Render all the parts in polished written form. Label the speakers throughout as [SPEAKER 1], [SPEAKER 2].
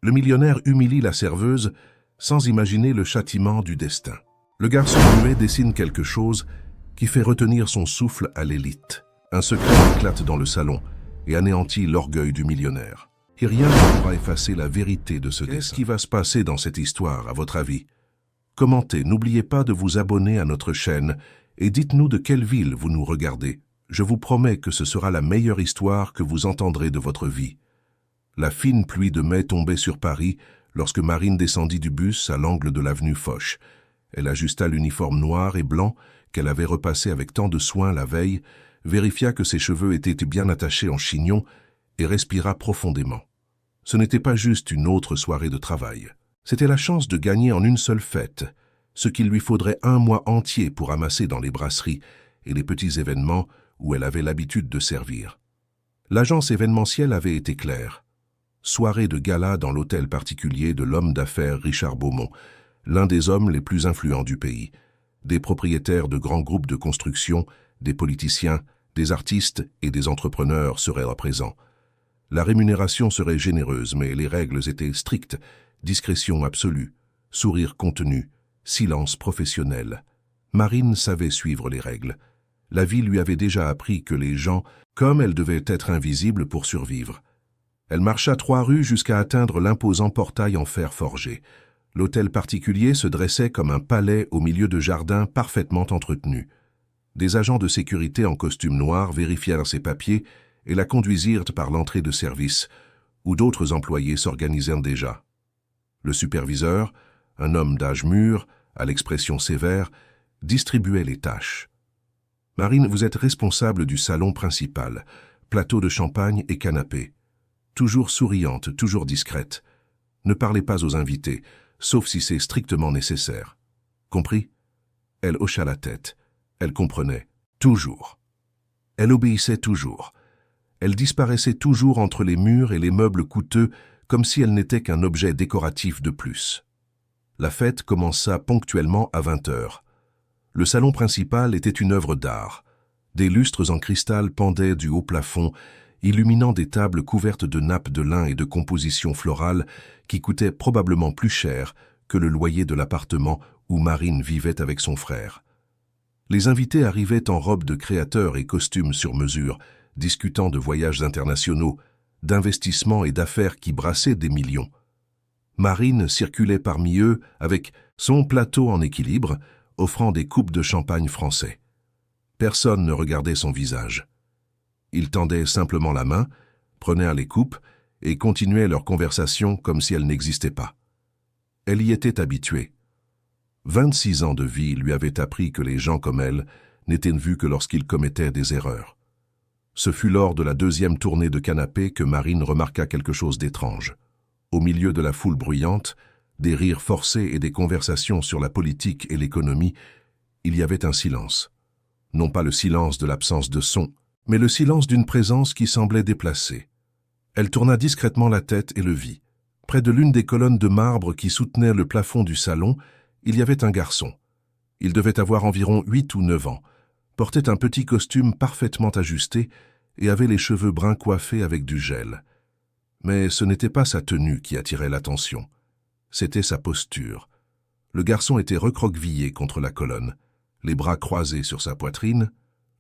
[SPEAKER 1] Le millionnaire humilie la serveuse sans imaginer le châtiment du destin. Le garçon muet dessine quelque chose qui fait retenir son souffle à l'élite. Un secret éclate dans le salon et anéantit l'orgueil du millionnaire. Et rien ne pourra effacer la vérité de ce dessin. Qu'est-ce qui va se passer dans cette histoire, à votre avis? Commentez, n'oubliez pas de vous abonner à notre chaîne et dites-nous de quelle ville vous nous regardez. Je vous promets que ce sera la meilleure histoire que vous entendrez de votre vie. La fine pluie de mai tombait sur Paris lorsque Marine descendit du bus à l'angle de l'avenue Foch. Elle ajusta l'uniforme noir et blanc qu'elle avait repassé avec tant de soin la veille, vérifia que ses cheveux étaient bien attachés en chignon et respira profondément. Ce n'était pas juste une autre soirée de travail. C'était la chance de gagner en une seule fête, ce qu'il lui faudrait un mois entier pour amasser dans les brasseries et les petits événements où elle avait l'habitude de servir. L'agence événementielle avait été claire. Soirée de gala dans l'hôtel particulier de l'homme d'affaires Richard Beaumont, l'un des hommes les plus influents du pays. Des propriétaires de grands groupes de construction, des politiciens, des artistes et des entrepreneurs seraient présents. La rémunération serait généreuse, mais les règles étaient strictes. Discrétion absolue, sourire contenu, silence professionnel. Marine savait suivre les règles. La vie lui avait déjà appris que les gens, comme elle, devaient être invisibles pour survivre. Elle marcha 3 rues jusqu'à atteindre l'imposant portail en fer forgé. L'hôtel particulier se dressait comme un palais au milieu de jardins parfaitement entretenus. Des agents de sécurité en costume noir vérifièrent ses papiers et la conduisirent par l'entrée de service, où d'autres employés s'organisèrent déjà. Le superviseur, un homme d'âge mûr, à l'expression sévère, distribuait les tâches. « Marine, vous êtes responsable du salon principal, plateau de champagne et canapé. Toujours souriante, toujours discrète. Ne parlez pas aux invités, sauf si c'est strictement nécessaire. Compris ?» Elle hocha la tête. Elle comprenait. Toujours. Elle obéissait toujours. Elle disparaissait toujours entre les murs et les meubles coûteux, comme si elle n'était qu'un objet décoratif de plus. La fête commença ponctuellement à 20 heures. Le salon principal était une œuvre d'art. Des lustres en cristal pendaient du haut plafond, illuminant des tables couvertes de nappes de lin et de compositions florales qui coûtaient probablement plus cher que le loyer de l'appartement où Marine vivait avec son frère. Les invités arrivaient en robes de créateurs et costumes sur mesure, discutant de voyages internationaux, d'investissements et d'affaires qui brassaient des millions. Marine circulait parmi eux avec son plateau en équilibre, offrant des coupes de champagne français. Personne ne regardait son visage. Ils tendaient simplement la main, prenaient les coupes et continuaient leur conversation comme si elle n'existait pas. Elle y était habituée. 26 ans de vie lui avaient appris que les gens comme elle n'étaient vus que lorsqu'ils commettaient des erreurs. Ce fut lors de la 2e tournée de canapé que Marine remarqua quelque chose d'étrange. Au milieu de la foule bruyante, des rires forcés et des conversations sur la politique et l'économie, il y avait un silence. Non pas le silence de l'absence de son, mais le silence d'une présence qui semblait déplacée. Elle tourna discrètement la tête et le vit. Près de l'une des colonnes de marbre qui soutenaient le plafond du salon, il y avait un garçon. Il devait avoir environ 8 ou 9 ans, portait un petit costume parfaitement ajusté et avait les cheveux bruns coiffés avec du gel. Mais ce n'était pas sa tenue qui attirait l'attention. C'était sa posture. Le garçon était recroquevillé contre la colonne, les bras croisés sur sa poitrine,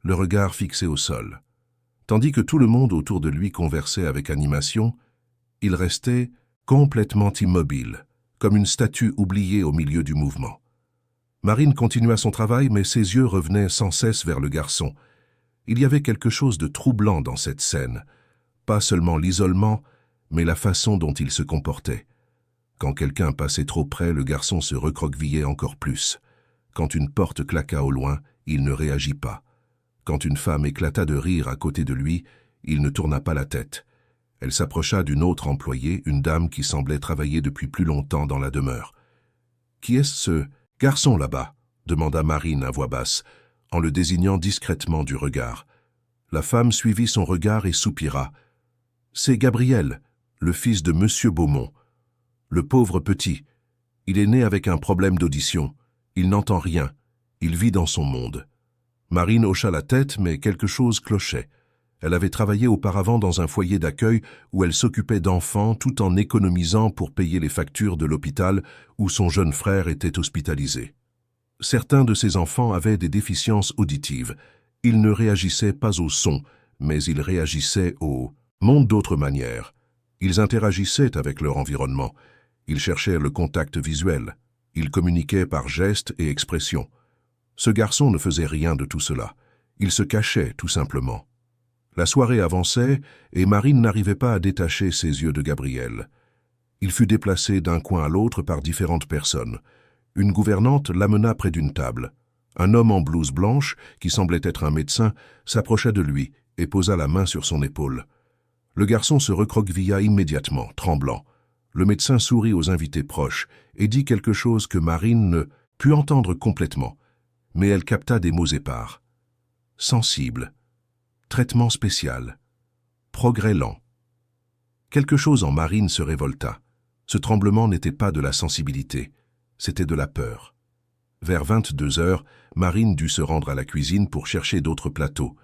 [SPEAKER 1] le regard fixé au sol. Tandis que tout le monde autour de lui conversait avec animation, il restait complètement immobile, comme une statue oubliée au milieu du mouvement. Marine continua son travail, mais ses yeux revenaient sans cesse vers le garçon. Il y avait quelque chose de troublant dans cette scène, pas seulement l'isolement, mais la façon dont il se comportait. Quand quelqu'un passait trop près, le garçon se recroquevillait encore plus. Quand une porte claqua au loin, il ne réagit pas. Quand une femme éclata de rire à côté de lui, il ne tourna pas la tête. Elle s'approcha d'une autre employée, une dame qui semblait travailler depuis plus longtemps dans la demeure. « Qui est-ce ce garçon là-bas » demanda Marine à voix basse, en le désignant discrètement du regard. La femme suivit son regard et soupira. « C'est Gabriel, le fils de Monsieur Beaumont. Le pauvre petit. Il est né avec un problème d'audition. Il n'entend rien. Il vit dans son monde. » Marine hocha la tête, mais quelque chose clochait. Elle avait travaillé auparavant dans un foyer d'accueil où elle s'occupait d'enfants tout en économisant pour payer les factures de l'hôpital où son jeune frère était hospitalisé. Certains de ces enfants avaient des déficiences auditives. Ils ne réagissaient pas au son, mais ils réagissaient au monde d'autres manières. Ils interagissaient avec leur environnement. Ils cherchaient le contact visuel. Ils communiquaient par gestes et expressions. Ce garçon ne faisait rien de tout cela. Il se cachait, tout simplement. La soirée avançait et Marine n'arrivait pas à détacher ses yeux de Gabriel. Il fut déplacé d'un coin à l'autre par différentes personnes. Une gouvernante l'amena près d'une table. Un homme en blouse blanche, qui semblait être un médecin, s'approcha de lui et posa la main sur son épaule. Le garçon se recroquevilla immédiatement, tremblant. Le médecin sourit aux invités proches et dit quelque chose que Marine ne put entendre complètement, mais elle capta des mots épars. Sensible. Traitement spécial. Progrès lent. Quelque chose en Marine se révolta. Ce tremblement n'était pas de la sensibilité, c'était de la peur. Vers 22 heures, Marine dut se rendre à la cuisine pour chercher d'autres plateaux.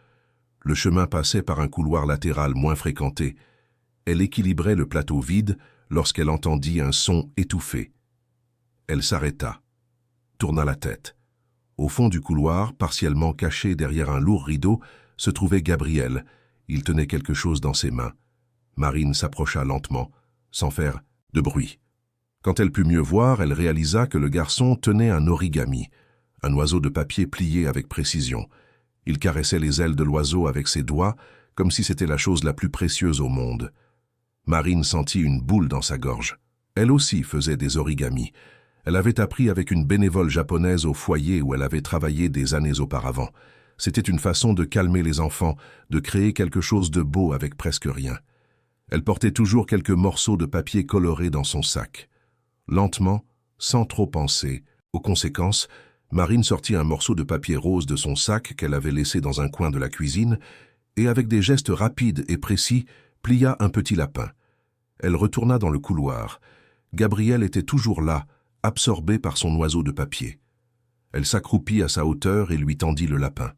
[SPEAKER 1] Le chemin passait par un couloir latéral moins fréquenté. Elle équilibrait le plateau vide lorsqu'elle entendit un son étouffé. Elle s'arrêta, tourna la tête. Au fond du couloir, partiellement caché derrière un lourd rideau, se trouvait Gabriel. Il tenait quelque chose dans ses mains. Marine s'approcha lentement, sans faire de bruit. Quand elle put mieux voir, elle réalisa que le garçon tenait un origami, un oiseau de papier plié avec précision. Il caressait les ailes de l'oiseau avec ses doigts, comme si c'était la chose la plus précieuse au monde. Marine sentit une boule dans sa gorge. Elle aussi faisait des origamis. Elle avait appris avec une bénévole japonaise au foyer où elle avait travaillé des années auparavant. C'était une façon de calmer les enfants, de créer quelque chose de beau avec presque rien. Elle portait toujours quelques morceaux de papier colorés dans son sac. Lentement, sans trop penser, aux conséquences, Marine sortit un morceau de papier rose de son sac qu'elle avait laissé dans un coin de la cuisine et, avec des gestes rapides et précis, plia un petit lapin. Elle retourna dans le couloir. Gabriel était toujours là, absorbé par son oiseau de papier. Elle s'accroupit à sa hauteur et lui tendit le lapin.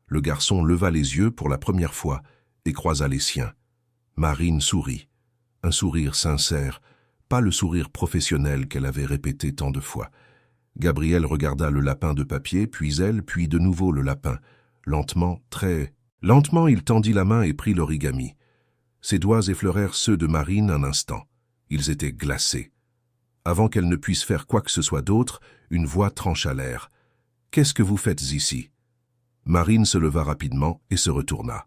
[SPEAKER 1] Le garçon leva les yeux pour la première fois et croisa les siens. Marine sourit. Un sourire sincère, pas le sourire professionnel qu'elle avait répété tant de fois. Gabriel regarda le lapin de papier, puis elle, puis de nouveau le lapin. Lentement, très lentement, il tendit la main et prit l'origami. Ses doigts effleurèrent ceux de Marine un instant. Ils étaient glacés. Avant qu'elle ne puisse faire quoi que ce soit d'autre, une voix trancha l'air. « Qu'est-ce que vous faites ici ?» Marine se leva rapidement et se retourna.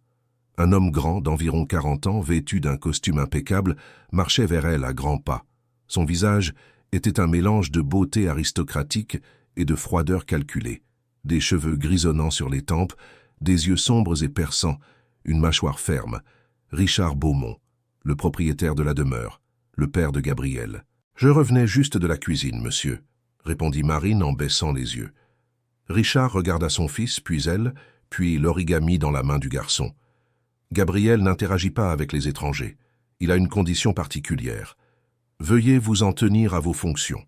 [SPEAKER 1] Un homme grand, d'environ 40 ans, vêtu d'un costume impeccable, marchait vers elle à grands pas. Son visage était un mélange de beauté aristocratique et de froideur calculée. Des cheveux grisonnants sur les tempes, des yeux sombres et perçants, une mâchoire ferme. Richard Beaumont, le propriétaire de la demeure, le père de Gabriel. « Je revenais juste de la cuisine, monsieur », répondit Marine en baissant les yeux. Richard regarda son fils, puis elle, puis l'origami dans la main du garçon. Gabriel n'interagit pas avec les étrangers. Il a une condition particulière. Veuillez vous en tenir à vos fonctions.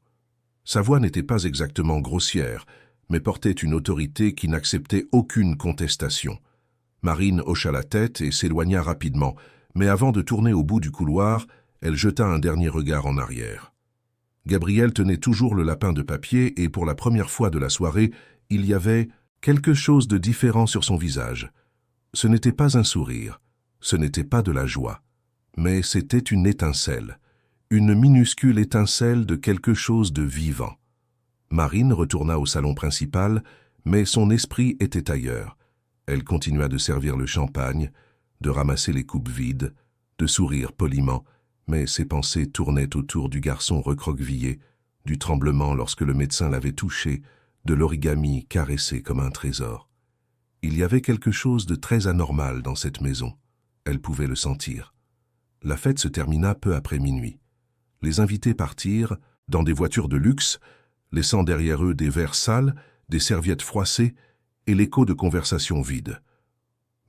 [SPEAKER 1] Sa voix n'était pas exactement grossière, mais portait une autorité qui n'acceptait aucune contestation. Marine hocha la tête et s'éloigna rapidement, mais avant de tourner au bout du couloir, elle jeta un dernier regard en arrière. Gabriel tenait toujours le lapin de papier et pour la première fois de la soirée, il y avait quelque chose de différent sur son visage. Ce n'était pas un sourire, ce n'était pas de la joie, mais c'était une étincelle, une minuscule étincelle de quelque chose de vivant. Marine retourna au salon principal, mais son esprit était ailleurs. Elle continua de servir le champagne, de ramasser les coupes vides, de sourire poliment, mais ses pensées tournaient autour du garçon recroquevillé, du tremblement lorsque le médecin l'avait touché, de l'origami caressé comme un trésor. Il y avait quelque chose de très anormal dans cette maison. Elle pouvait le sentir. La fête se termina peu après minuit. Les invités partirent, dans des voitures de luxe, laissant derrière eux des verres sales, des serviettes froissées et l'écho de conversations vides.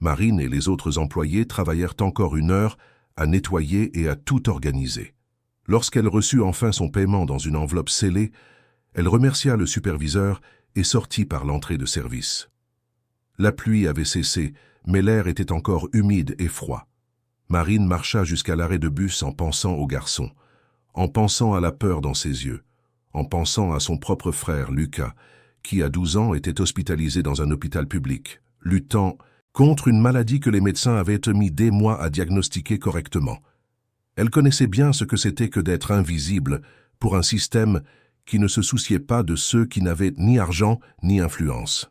[SPEAKER 1] Marine et les autres employés travaillèrent encore 1 heure à nettoyer et à tout organiser. Lorsqu'elle reçut enfin son paiement dans une enveloppe scellée, elle remercia le superviseur et sortit par l'entrée de service. La pluie avait cessé, mais l'air était encore humide et froid. Marine marcha jusqu'à l'arrêt de bus en pensant au garçon, en pensant à la peur dans ses yeux, en pensant à son propre frère Lucas, qui à 12 ans était hospitalisé dans un hôpital public, luttant contre une maladie que les médecins avaient mis des mois à diagnostiquer correctement. Elle connaissait bien ce que c'était que d'être invisible pour un système qui ne se souciait pas de ceux qui n'avaient ni argent ni influence.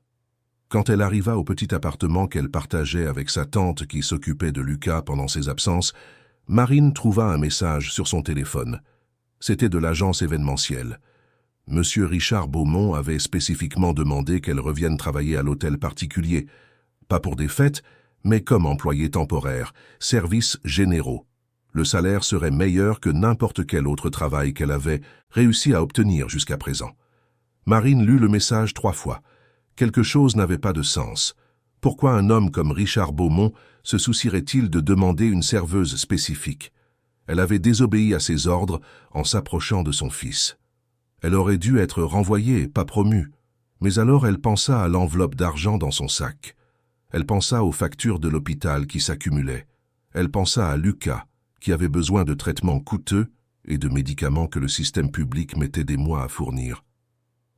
[SPEAKER 1] Quand elle arriva au petit appartement qu'elle partageait avec sa tante qui s'occupait de Lucas pendant ses absences, Marine trouva un message sur son téléphone. C'était de l'agence événementielle. Monsieur Richard Beaumont avait spécifiquement demandé qu'elle revienne travailler à l'hôtel particulier, pas pour des fêtes, mais comme employée temporaire, services généraux. Le salaire serait meilleur que n'importe quel autre travail qu'elle avait réussi à obtenir jusqu'à présent. Marine lut le message 3 fois. Quelque chose n'avait pas de sens. Pourquoi un homme comme Richard Beaumont se soucierait-il de demander une serveuse spécifique? Elle avait désobéi à ses ordres en s'approchant de son fils. Elle aurait dû être renvoyée, pas promue. Mais alors elle pensa à l'enveloppe d'argent dans son sac. Elle pensa aux factures de l'hôpital qui s'accumulaient. Elle pensa à Lucas, qui avait besoin de traitements coûteux et de médicaments que le système public mettait des mois à fournir.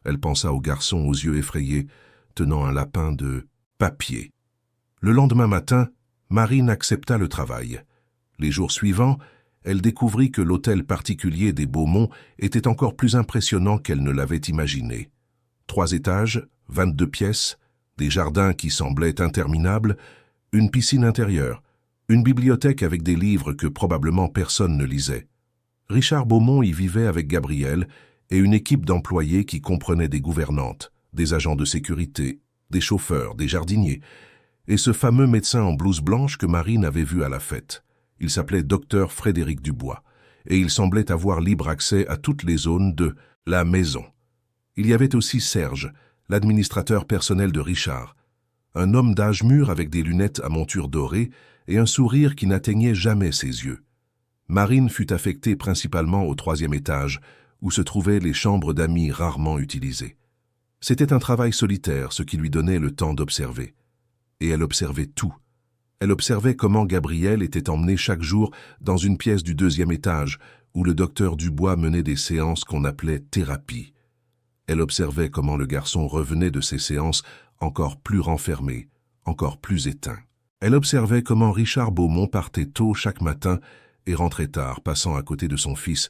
[SPEAKER 1] Elle pensa au garçon aux yeux effrayés, tenant un lapin de papier. Le lendemain matin, Marine accepta le travail. Les jours suivants, elle découvrit que l'hôtel particulier des Beaumont était encore plus impressionnant qu'elle ne l'avait imaginé. 3 étages, 22 pièces, des jardins qui semblaient interminables, une piscine intérieure, une bibliothèque avec des livres que probablement personne ne lisait. Richard Beaumont y vivait avec Gabrielle et une équipe d'employés qui comprenait des gouvernantes, des agents de sécurité, des chauffeurs, des jardiniers, et ce fameux médecin en blouse blanche que Marine avait vu à la fête. Il s'appelait Dr Frédéric Dubois, et il semblait avoir libre accès à toutes les zones de la maison. Il y avait aussi Serge, l'administrateur personnel de Richard, un homme d'âge mûr avec des lunettes à monture dorée et un sourire qui n'atteignait jamais ses yeux. Marine fut affectée principalement au 3e étage, où se trouvaient les chambres d'amis rarement utilisées. C'était un travail solitaire, ce qui lui donnait le temps d'observer. Et elle observait tout. Elle observait comment Gabrielle était emmenée chaque jour dans une pièce du 2e étage, où le docteur Dubois menait des séances qu'on appelait thérapie. Elle observait comment le garçon revenait de ces séances encore plus renfermé, encore plus éteint. Elle observait comment Richard Beaumont partait tôt chaque matin et rentrait tard, passant à côté de son fils,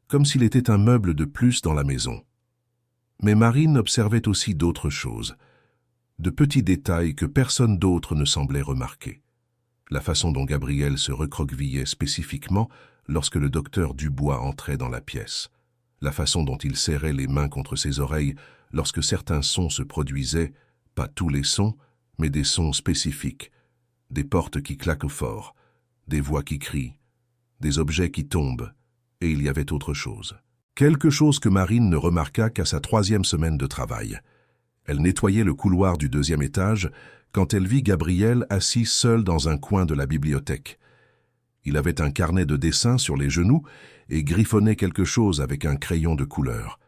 [SPEAKER 1] comme s'il était un meuble de plus dans la maison. Mais Marine observait aussi d'autres choses, de petits détails que personne d'autre ne semblait remarquer. La façon dont Gabrielle se recroquevillait spécifiquement lorsque le docteur Dubois entrait dans la pièce, la façon dont il serrait les mains contre ses oreilles lorsque certains sons se produisaient, pas tous les sons, mais des sons spécifiques, des portes qui claquent fort, des voix qui crient, des objets qui tombent, et il y avait autre chose. Quelque chose que Marine ne remarqua qu'à sa 3e semaine de travail. Elle nettoyait le couloir du 2e étage quand elle vit Gabrielle assis seule dans un coin de la bibliothèque. Il avait un carnet de dessin sur les genoux et griffonnait quelque chose avec un crayon de couleur.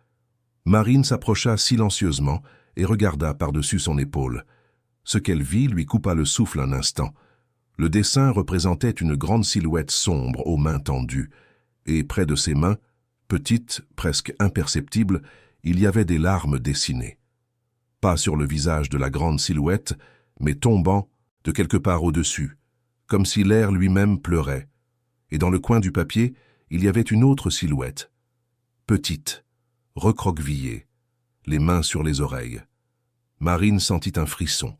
[SPEAKER 1] Marine s'approcha silencieusement et regarda par-dessus son épaule. Ce qu'elle vit lui coupa le souffle un instant. Le dessin représentait une grande silhouette sombre aux mains tendues, et près de ses mains, petites, presque imperceptibles, il y avait des larmes dessinées. Pas sur le visage de la grande silhouette, mais tombant de quelque part au-dessus, comme si l'air lui-même pleurait. Et dans le coin du papier, il y avait une autre silhouette, petite, recroquevillée, les mains sur les oreilles. Marine sentit un frisson.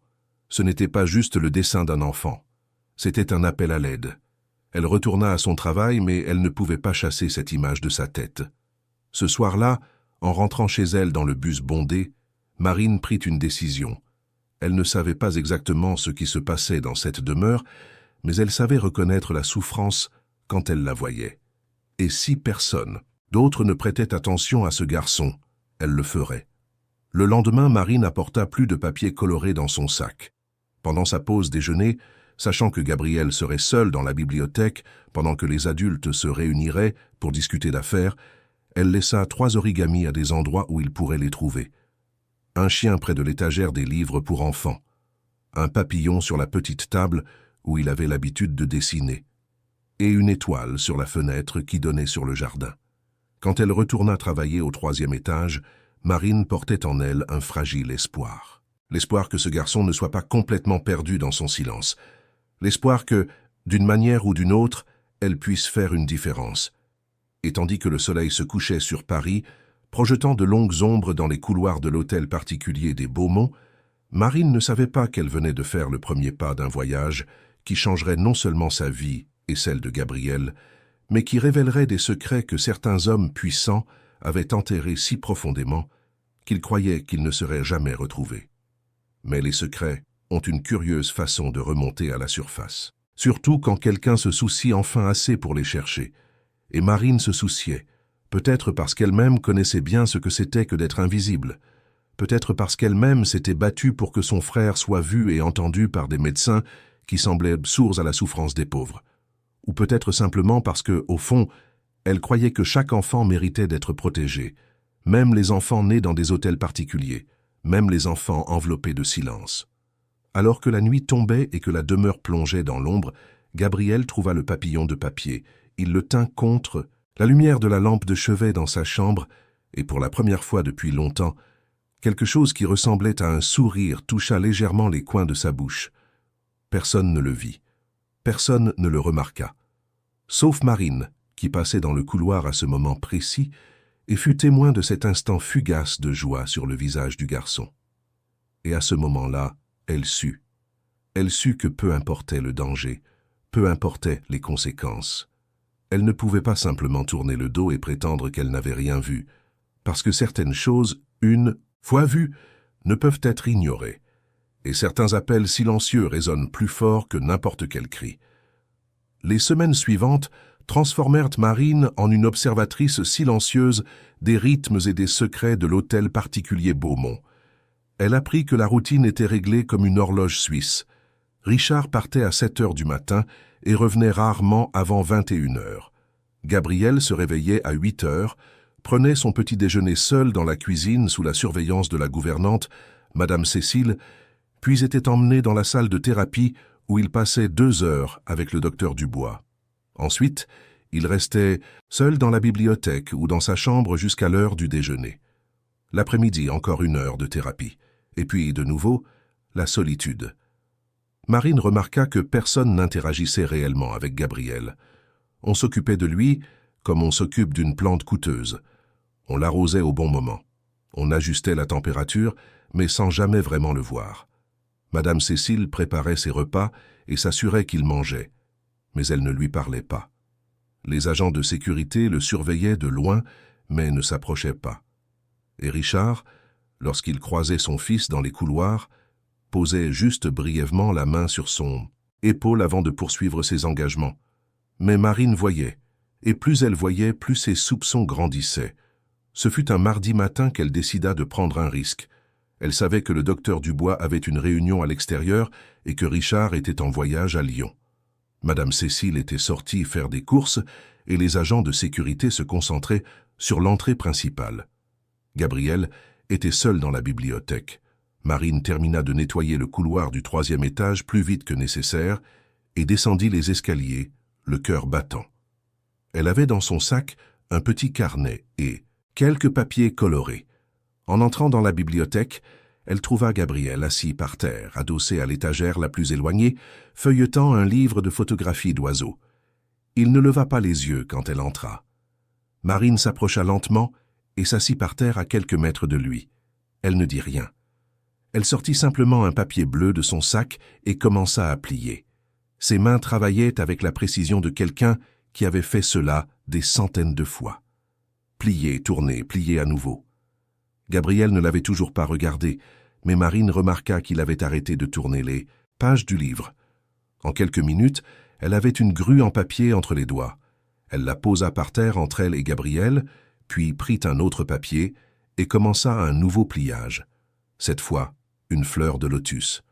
[SPEAKER 1] Ce n'était pas juste le dessin d'un enfant. C'était un appel à l'aide. Elle retourna à son travail, mais elle ne pouvait pas chasser cette image de sa tête. Ce soir-là, en rentrant chez elle dans le bus bondé, Marine prit une décision. Elle ne savait pas exactement ce qui se passait dans cette demeure, mais elle savait reconnaître la souffrance quand elle la voyait. Et si personne, d'autres ne prêtaient attention à ce garçon, elle le ferait. Le lendemain, Marine apporta plus de papier coloré dans son sac. Pendant sa pause déjeuner, sachant que Gabrielle serait seule dans la bibliothèque pendant que les adultes se réuniraient pour discuter d'affaires, elle laissa 3 origamis à des endroits où il pourrait les trouver. Un chien près de l'étagère des livres pour enfants, un papillon sur la petite table où il avait l'habitude de dessiner, et une étoile sur la fenêtre qui donnait sur le jardin. Quand elle retourna travailler au 3e étage, Marine portait en elle un fragile espoir. L'espoir que ce garçon ne soit pas complètement perdu dans son silence. L'espoir que, d'une manière ou d'une autre, elle puisse faire une différence. Et tandis que le soleil se couchait sur Paris, projetant de longues ombres dans les couloirs de l'hôtel particulier des Beaumont, Marine ne savait pas qu'elle venait de faire le premier pas d'un voyage qui changerait non seulement sa vie et celle de Gabriel, mais qui révélerait des secrets que certains hommes puissants avaient enterrés si profondément qu'ils croyaient qu'ils ne seraient jamais retrouvés. Mais les secrets ont une curieuse façon de remonter à la surface. Surtout quand quelqu'un se soucie enfin assez pour les chercher. Et Marine se souciait, peut-être parce qu'elle-même connaissait bien ce que c'était que d'être invisible, peut-être parce qu'elle-même s'était battue pour que son frère soit vu et entendu par des médecins qui semblaient sourds à la souffrance des pauvres, ou peut-être simplement parce que, au fond, elle croyait que chaque enfant méritait d'être protégé, même les enfants nés dans des hôtels particuliers, même les enfants enveloppés de silence. Alors que la nuit tombait et que la demeure plongeait dans l'ombre, Gabriel trouva le papillon de papier. Il le tint contre la lumière de la lampe de chevet dans sa chambre, et pour la première fois depuis longtemps, quelque chose qui ressemblait à un sourire toucha légèrement les coins de sa bouche. Personne ne le vit. Personne ne le remarqua. Sauf Marine, qui passait dans le couloir à ce moment précis, et fut témoin de cet instant fugace de joie sur le visage du garçon. Et à ce moment-là, elle sut. Elle sut que peu importait le danger, peu importaient les conséquences. Elle ne pouvait pas simplement tourner le dos et prétendre qu'elle n'avait rien vu, parce que certaines choses, une fois vues, ne peuvent être ignorées, et certains appels silencieux résonnent plus fort que n'importe quel cri. Les semaines suivantes transformèrent Marine en une observatrice silencieuse des rythmes et des secrets de l'hôtel particulier Beaumont. Elle apprit que la routine était réglée comme une horloge suisse. Richard partait à 7 heures du matin et revenait rarement avant 21 heures. Gabriel se réveillait à 8 heures, prenait son petit déjeuner seul dans la cuisine sous la surveillance de la gouvernante, Madame Cécile, puis était emmené dans la salle de thérapie où il passait 2 heures avec le docteur Dubois. Ensuite, il restait seul dans la bibliothèque ou dans sa chambre jusqu'à l'heure du déjeuner. L'après-midi, encore 1 heure de thérapie. Et puis, de nouveau, la solitude. Marine remarqua que personne n'interagissait réellement avec Gabriel. On s'occupait de lui comme on s'occupe d'une plante coûteuse. On l'arrosait au bon moment. On ajustait la température, mais sans jamais vraiment le voir. Madame Cécile préparait ses repas et s'assurait qu'il mangeait, mais elle ne lui parlait pas. Les agents de sécurité le surveillaient de loin, mais ne s'approchaient pas. Et Richard, lorsqu'il croisait son fils dans les couloirs, posait juste brièvement la main sur son épaule avant de poursuivre ses engagements. Mais Marine voyait, et plus elle voyait, plus ses soupçons grandissaient. Ce fut un mardi matin qu'elle décida de prendre un risque. Elle savait que le docteur Dubois avait une réunion à l'extérieur et que Richard était en voyage à Lyon. Madame Cécile était sortie faire des courses et les agents de sécurité se concentraient sur l'entrée principale. Gabriel était seul dans la bibliothèque. Marine termina de nettoyer le couloir du 3e étage plus vite que nécessaire et descendit les escaliers, le cœur battant. Elle avait dans son sac un petit carnet et quelques papiers colorés. En entrant dans la bibliothèque, elle trouva Gabriel assis par terre, adossé à l'étagère la plus éloignée, feuilletant un livre de photographies d'oiseaux. Il ne leva pas les yeux quand elle entra. Marine s'approcha lentement et s'assit par terre à quelques mètres de lui. Elle ne dit rien. Elle sortit simplement un papier bleu de son sac et commença à plier. Ses mains travaillaient avec la précision de quelqu'un qui avait fait cela des centaines de fois. Plier, tourner, plier à nouveau. Gabriel ne l'avait toujours pas regardé, mais Marine remarqua qu'il avait arrêté de tourner les pages du livre. En quelques minutes, elle avait une grue en papier entre les doigts. Elle la posa par terre entre elle et Gabriel, puis prit un autre papier et commença un nouveau pliage. Cette fois, une fleur de lotus.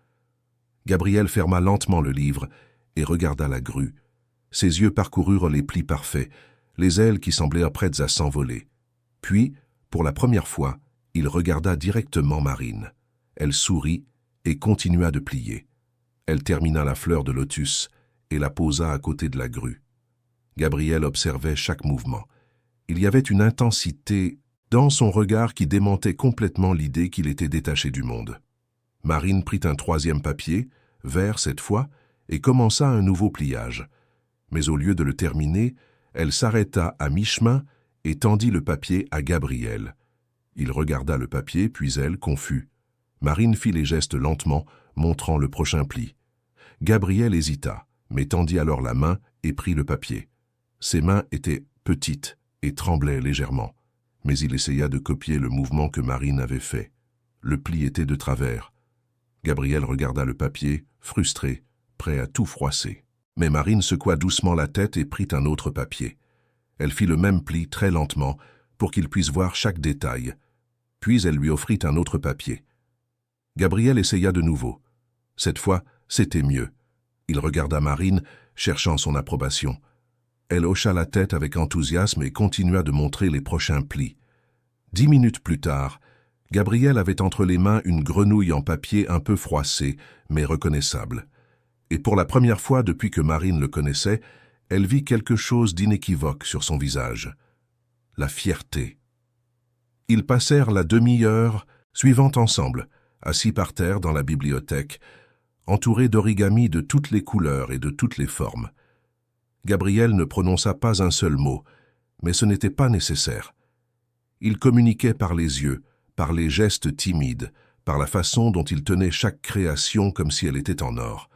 [SPEAKER 1] Gabriel ferma lentement le livre et regarda la grue. Ses yeux parcoururent les plis parfaits, les ailes qui semblaient prêtes à s'envoler. Puis, pour la première fois, il regarda directement Marine. Elle sourit et continua de plier. Elle termina la fleur de lotus et la posa à côté de la grue. Gabriel observait chaque mouvement. Il y avait une intensité dans son regard qui démentait complètement l'idée qu'il était détaché du monde. Marine prit un troisième papier, vert cette fois, et commença un nouveau pliage. Mais au lieu de le terminer, elle s'arrêta à mi-chemin et tendit le papier à Gabriel. Il regarda le papier, puis elle, confus. Marine fit les gestes lentement, montrant le prochain pli. Gabriel hésita, mais tendit alors la main et prit le papier. Ses mains étaient petites et tremblaient légèrement, mais il essaya de copier le mouvement que Marine avait fait. Le pli était de travers. Gabriel regarda le papier, frustré, prêt à tout froisser. Mais Marine secoua doucement la tête et prit un autre papier. Elle fit le même pli très lentement pour qu'il puisse voir chaque détail. Puis elle lui offrit un autre papier. Gabriel essaya de nouveau. Cette fois, c'était mieux. Il regarda Marine, cherchant son approbation. Elle hocha la tête avec enthousiasme et continua de montrer les prochains plis. 10 minutes plus tard, Gabriel avait entre les mains une grenouille en papier un peu froissée, mais reconnaissable. Et pour la première fois depuis que Marine le connaissait, elle vit quelque chose d'inéquivoque sur son visage. La fierté. Ils passèrent la demi-heure suivante ensemble, assis par terre dans la bibliothèque, entourés d'origami de toutes les couleurs et de toutes les formes. Gabriel ne prononça pas un seul mot, mais ce n'était pas nécessaire. Il communiquait par les yeux, par les gestes timides, par la façon dont il tenait chaque création comme si elle était en or.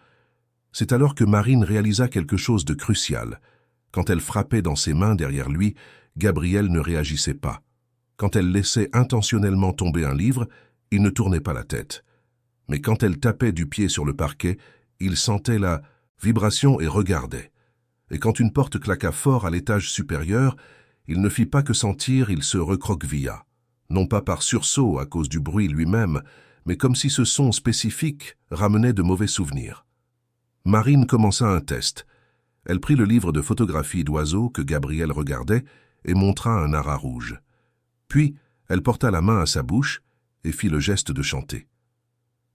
[SPEAKER 1] C'est alors que Marine réalisa quelque chose de crucial. Quand elle frappait dans ses mains derrière lui, Gabriel ne réagissait pas. Quand elle laissait intentionnellement tomber un livre, il ne tournait pas la tête. Mais quand elle tapait du pied sur le parquet, il sentait la vibration et regardait. Et quand une porte claqua fort à l'étage supérieur, il ne fit pas que sentir, il se recroquevilla. Non pas par sursaut à cause du bruit lui-même, mais comme si ce son spécifique ramenait de mauvais souvenirs. Marine commença un test. Elle prit le livre de photographie d'oiseaux que Gabriel regardait et montra un aras rouge. Puis, elle porta la main à sa bouche et fit le geste de chanter.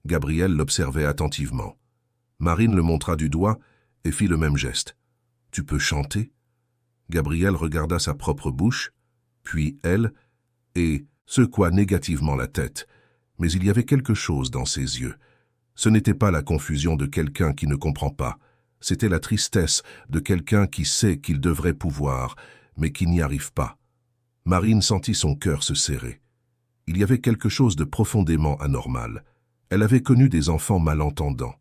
[SPEAKER 1] Gabriel l'observait attentivement. Marine le montra du doigt et fit le même geste. « Tu peux chanter ?» Gabriel regarda sa propre bouche, puis elle, et secoua négativement la tête. Mais il y avait quelque chose dans ses yeux. Ce n'était pas la confusion de quelqu'un qui ne comprend pas. C'était la tristesse de quelqu'un qui sait qu'il devrait pouvoir, mais qui n'y arrive pas. Marine sentit son cœur se serrer. Il y avait quelque chose de profondément anormal. Elle avait connu des enfants malentendants.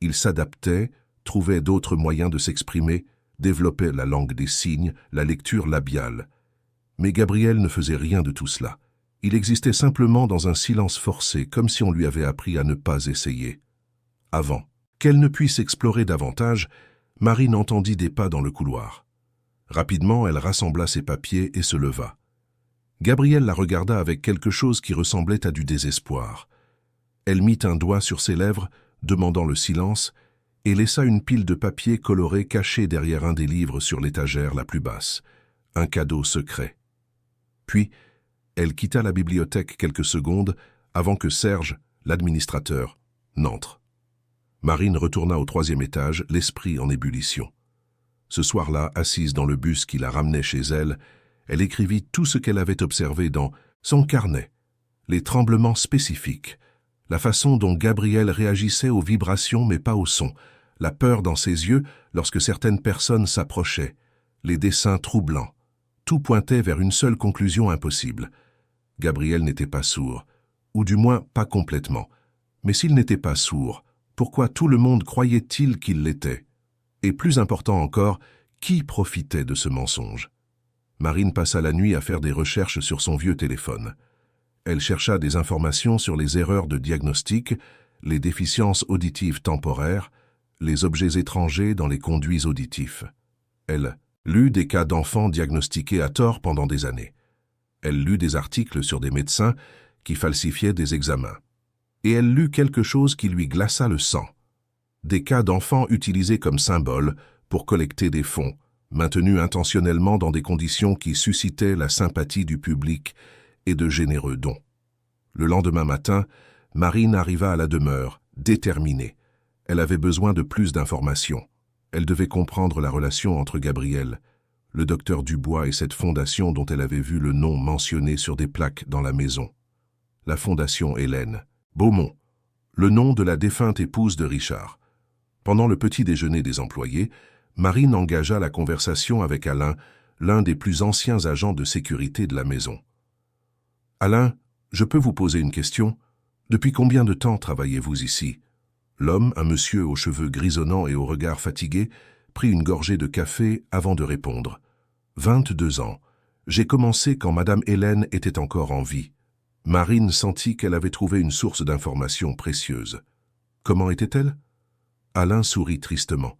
[SPEAKER 1] Ils s'adaptaient, trouvaient d'autres moyens de s'exprimer, développaient la langue des signes, la lecture labiale. Mais Gabriel ne faisait rien de tout cela. Il existait simplement dans un silence forcé, comme si on lui avait appris à ne pas essayer. Avant qu'elle ne puisse explorer davantage, Marine entendit des pas dans le couloir. Rapidement, elle rassembla ses papiers et se leva. Gabriel la regarda avec quelque chose qui ressemblait à du désespoir. Elle mit un doigt sur ses lèvres, demandant le silence, et laissa une pile de papiers colorés cachée derrière un des livres sur l'étagère la plus basse. Un cadeau secret. Puis, elle quitta la bibliothèque quelques secondes avant que Serge, l'administrateur, n'entre. Marine retourna au 3e étage, l'esprit en ébullition. Ce soir-là, assise dans le bus qui la ramenait chez elle, elle écrivit tout ce qu'elle avait observé dans son carnet, les tremblements spécifiques, la façon dont Gabriel réagissait aux vibrations mais pas au son, la peur dans ses yeux lorsque certaines personnes s'approchaient, les dessins troublants. Tout pointait vers une seule conclusion impossible. Gabriel n'était pas sourd, ou du moins pas complètement. Mais s'il n'était pas sourd, pourquoi tout le monde croyait-il qu'il l'était? Et plus important encore, qui profitait de ce mensonge? Marine passa la nuit à faire des recherches sur son vieux téléphone. Elle chercha des informations sur les erreurs de diagnostic, les déficiences auditives temporaires, les objets étrangers dans les conduits auditifs. Elle lut des cas d'enfants diagnostiqués à tort pendant des années. Elle lut des articles sur des médecins qui falsifiaient des examens. Et elle lut quelque chose qui lui glaça le sang. Des cas d'enfants utilisés comme symboles pour collecter des fonds, maintenus intentionnellement dans des conditions qui suscitaient la sympathie du public et de généreux dons. Le lendemain matin, Marine arriva à la demeure, déterminée. Elle avait besoin de plus d'informations. Elle devait comprendre la relation entre Gabriel, le docteur Dubois et cette fondation dont elle avait vu le nom mentionné sur des plaques dans la maison. La fondation Hélène. Beaumont, le nom de la défunte épouse de Richard. Pendant le petit déjeuner des employés, Marine engagea la conversation avec Alain, l'un des plus anciens agents de sécurité de la maison. « Alain, je peux vous poser une question? Depuis combien de temps travaillez-vous ici ?» L'homme, un monsieur aux cheveux grisonnants et au regard fatigué, prit une gorgée de café avant de répondre. « 22 ans. J'ai commencé quand Madame Hélène était encore en vie. » Marine sentit qu'elle avait trouvé une source d'informations précieuse. « Comment était-elle » Alain sourit tristement.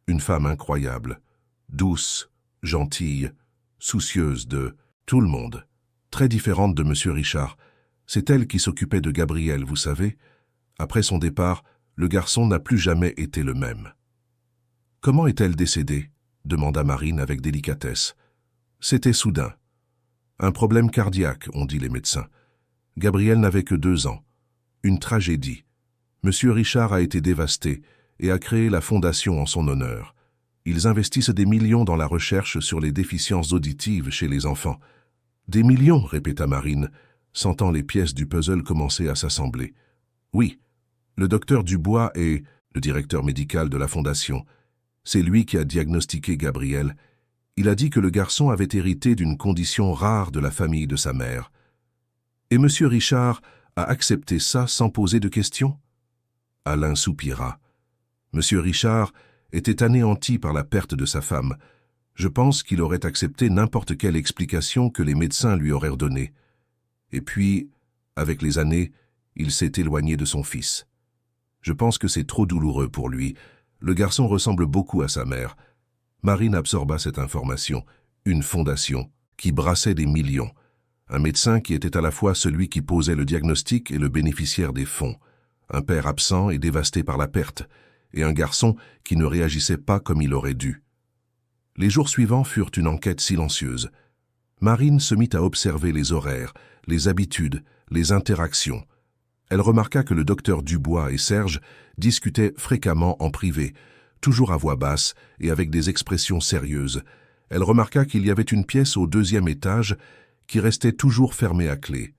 [SPEAKER 1] Une femme incroyable, douce, gentille, soucieuse de tout le monde. Très différente de Monsieur Richard. C'est elle qui s'occupait de Gabriel, vous savez. Après son départ, le garçon n'a plus jamais été le même. « Comment est-elle décédée » demanda Marine avec délicatesse. « C'était soudain. Un problème cardiaque, ont dit les médecins. Gabriel n'avait que 2 ans. Une tragédie. Monsieur Richard a été dévasté et a créé la fondation en son honneur. Ils investissent des millions dans la recherche sur les déficiences auditives chez les enfants. « Des millions » répéta Marine, sentant les pièces du puzzle commencer à s'assembler. « Oui, le docteur Dubois est le directeur médical de la fondation. C'est lui qui a diagnostiqué Gabriel. Il a dit que le garçon avait hérité d'une condition rare de la famille de sa mère. Et Monsieur Richard a accepté ça sans poser de questions ?» Alain soupira. Monsieur Richard était anéanti par la perte de sa femme. Je pense qu'il aurait accepté n'importe quelle explication que les médecins lui auraient donnée. Et puis, avec les années, il s'est éloigné de son fils. Je pense que c'est trop douloureux pour lui. Le garçon ressemble beaucoup à sa mère. Marine absorba cette information. Une fondation qui brassait des millions. Un médecin qui était à la fois celui qui posait le diagnostic et le bénéficiaire des fonds. Un père absent et dévasté par la perte. Et un garçon qui ne réagissait pas comme il aurait dû. Les jours suivants furent une enquête silencieuse. Marine se mit à observer les horaires, les habitudes, les interactions. Elle remarqua que le docteur Dubois et Serge discutaient fréquemment en privé, toujours à voix basse et avec des expressions sérieuses. Elle remarqua qu'il y avait une pièce au 2e étage qui restait toujours fermée à clé.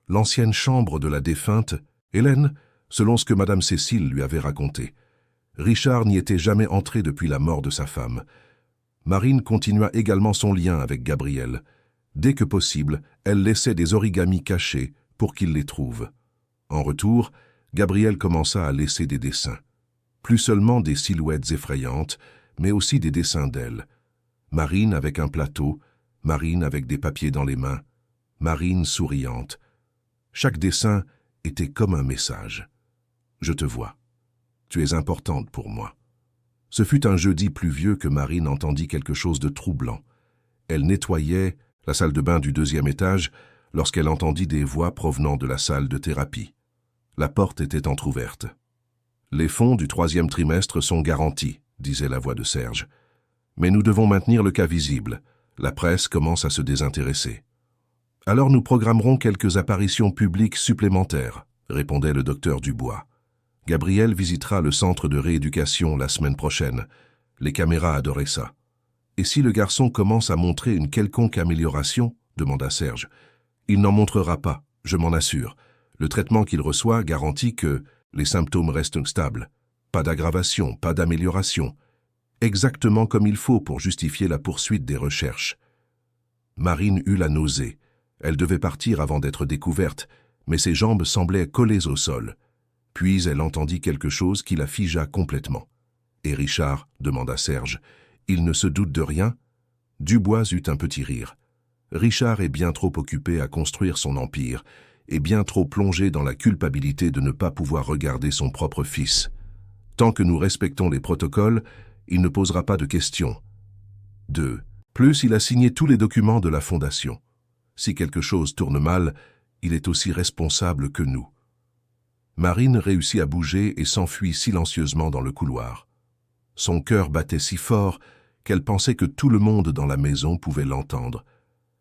[SPEAKER 1] L'ancienne chambre de la défunte, Hélène, selon ce que Madame Cécile lui avait raconté. Richard n'y était jamais entré depuis la mort de sa femme. Marine continua également son lien avec Gabriel. Dès que possible, elle laissait des origamis cachés pour qu'il les trouve. En retour, Gabriel commença à laisser des dessins. Plus seulement des silhouettes effrayantes, mais aussi des dessins d'elle. Marine avec un plateau, Marine avec des papiers dans les mains, Marine souriante. Chaque dessin était comme un message. « Je te vois. Tu es importante pour moi. » Ce fut un jeudi pluvieux que Marine entendit quelque chose de troublant. Elle nettoyait la salle de bain du 2e étage lorsqu'elle entendit des voix provenant de la salle de thérapie. La porte était entr'ouverte. « Les fonds du 3e trimestre sont garantis, » disait la voix de Serge. « Mais nous devons maintenir le cas visible. La presse commence à se désintéresser. »« Alors nous programmerons quelques apparitions publiques supplémentaires, » répondait le docteur Dubois. « Gabriel visitera le centre de rééducation la semaine prochaine. Les caméras adoraient ça. »« Et si le garçon commence à montrer une quelconque amélioration ?» demanda Serge. « Il n'en montrera pas, je m'en assure. Le traitement qu'il reçoit garantit que les symptômes restent stables. Pas d'aggravation, pas d'amélioration. Exactement comme il faut pour justifier la poursuite des recherches. » Marine eut la nausée. Elle devait partir avant d'être découverte, mais ses jambes semblaient collées au sol. Puis elle entendit quelque chose qui la figea complètement. « Et Richard ?» demanda Serge. « Il ne se doute de rien ?» Dubois eut un petit rire. « Richard est bien trop occupé à construire son empire, et bien trop plongé dans la culpabilité de ne pas pouvoir regarder son propre fils. Tant que nous respectons les protocoles, il ne posera pas de questions. 2. Plus il a signé tous les documents de la Fondation. Si quelque chose tourne mal, il est aussi responsable que nous. » Marine réussit à bouger et s'enfuit silencieusement dans le couloir. Son cœur battait si fort qu'elle pensait que tout le monde dans la maison pouvait l'entendre.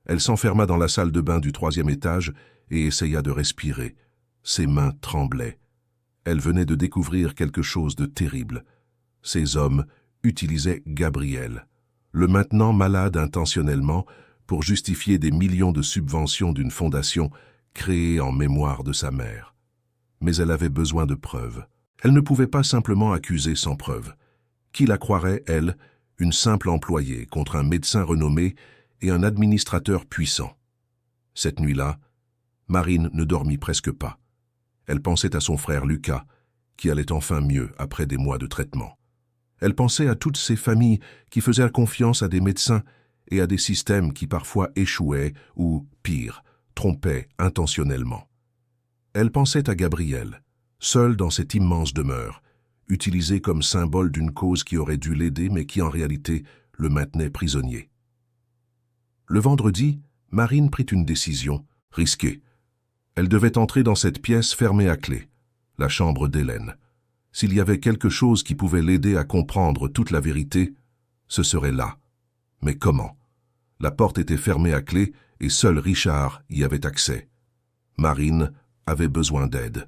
[SPEAKER 1] Elle s'enferma dans la salle de bain du 3e étage et essaya de respirer. Ses mains tremblaient. Elle venait de découvrir quelque chose de terrible. Ces hommes utilisaient Gabriel, le maintenant malade intentionnellement, pour justifier des millions de subventions d'une fondation créée en mémoire de sa mère. Mais elle avait besoin de preuves. Elle ne pouvait pas simplement accuser sans preuve. Qui la croirait, elle, une simple employée contre un médecin renommé et un administrateur puissant? Cette nuit-là, Marine ne dormit presque pas. Elle pensait à son frère Lucas, qui allait enfin mieux après des mois de traitement. Elle pensait à toutes ces familles qui faisaient confiance à des médecins et à des systèmes qui parfois échouaient ou, pire, trompaient intentionnellement. Elle pensait à Gabriel, seul dans cette immense demeure, utilisé comme symbole d'une cause qui aurait dû l'aider mais qui en réalité le maintenait prisonnier. Le vendredi, Marine prit une décision, risquée. Elle devait entrer dans cette pièce fermée à clé, la chambre d'Hélène. S'il y avait quelque chose qui pouvait l'aider à comprendre toute la vérité, ce serait là. Mais comment? La porte était fermée à clé et seul Richard y avait accès. Marine avait besoin d'aide.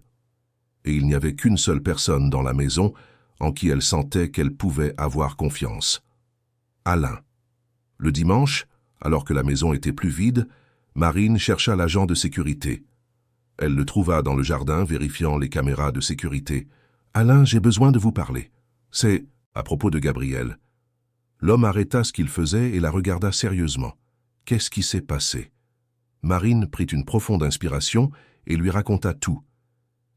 [SPEAKER 1] Et il n'y avait qu'une seule personne dans la maison en qui elle sentait qu'elle pouvait avoir confiance. Alain. Le dimanche, alors que la maison était plus vide, Marine chercha l'agent de sécurité. Elle le trouva dans le jardin, vérifiant les caméras de sécurité. « Alain, j'ai besoin de vous parler. C'est à propos de Gabriel. » L'homme arrêta ce qu'il faisait et la regarda sérieusement. Qu'est-ce qui s'est passé? Marine prit une profonde inspiration et lui raconta tout.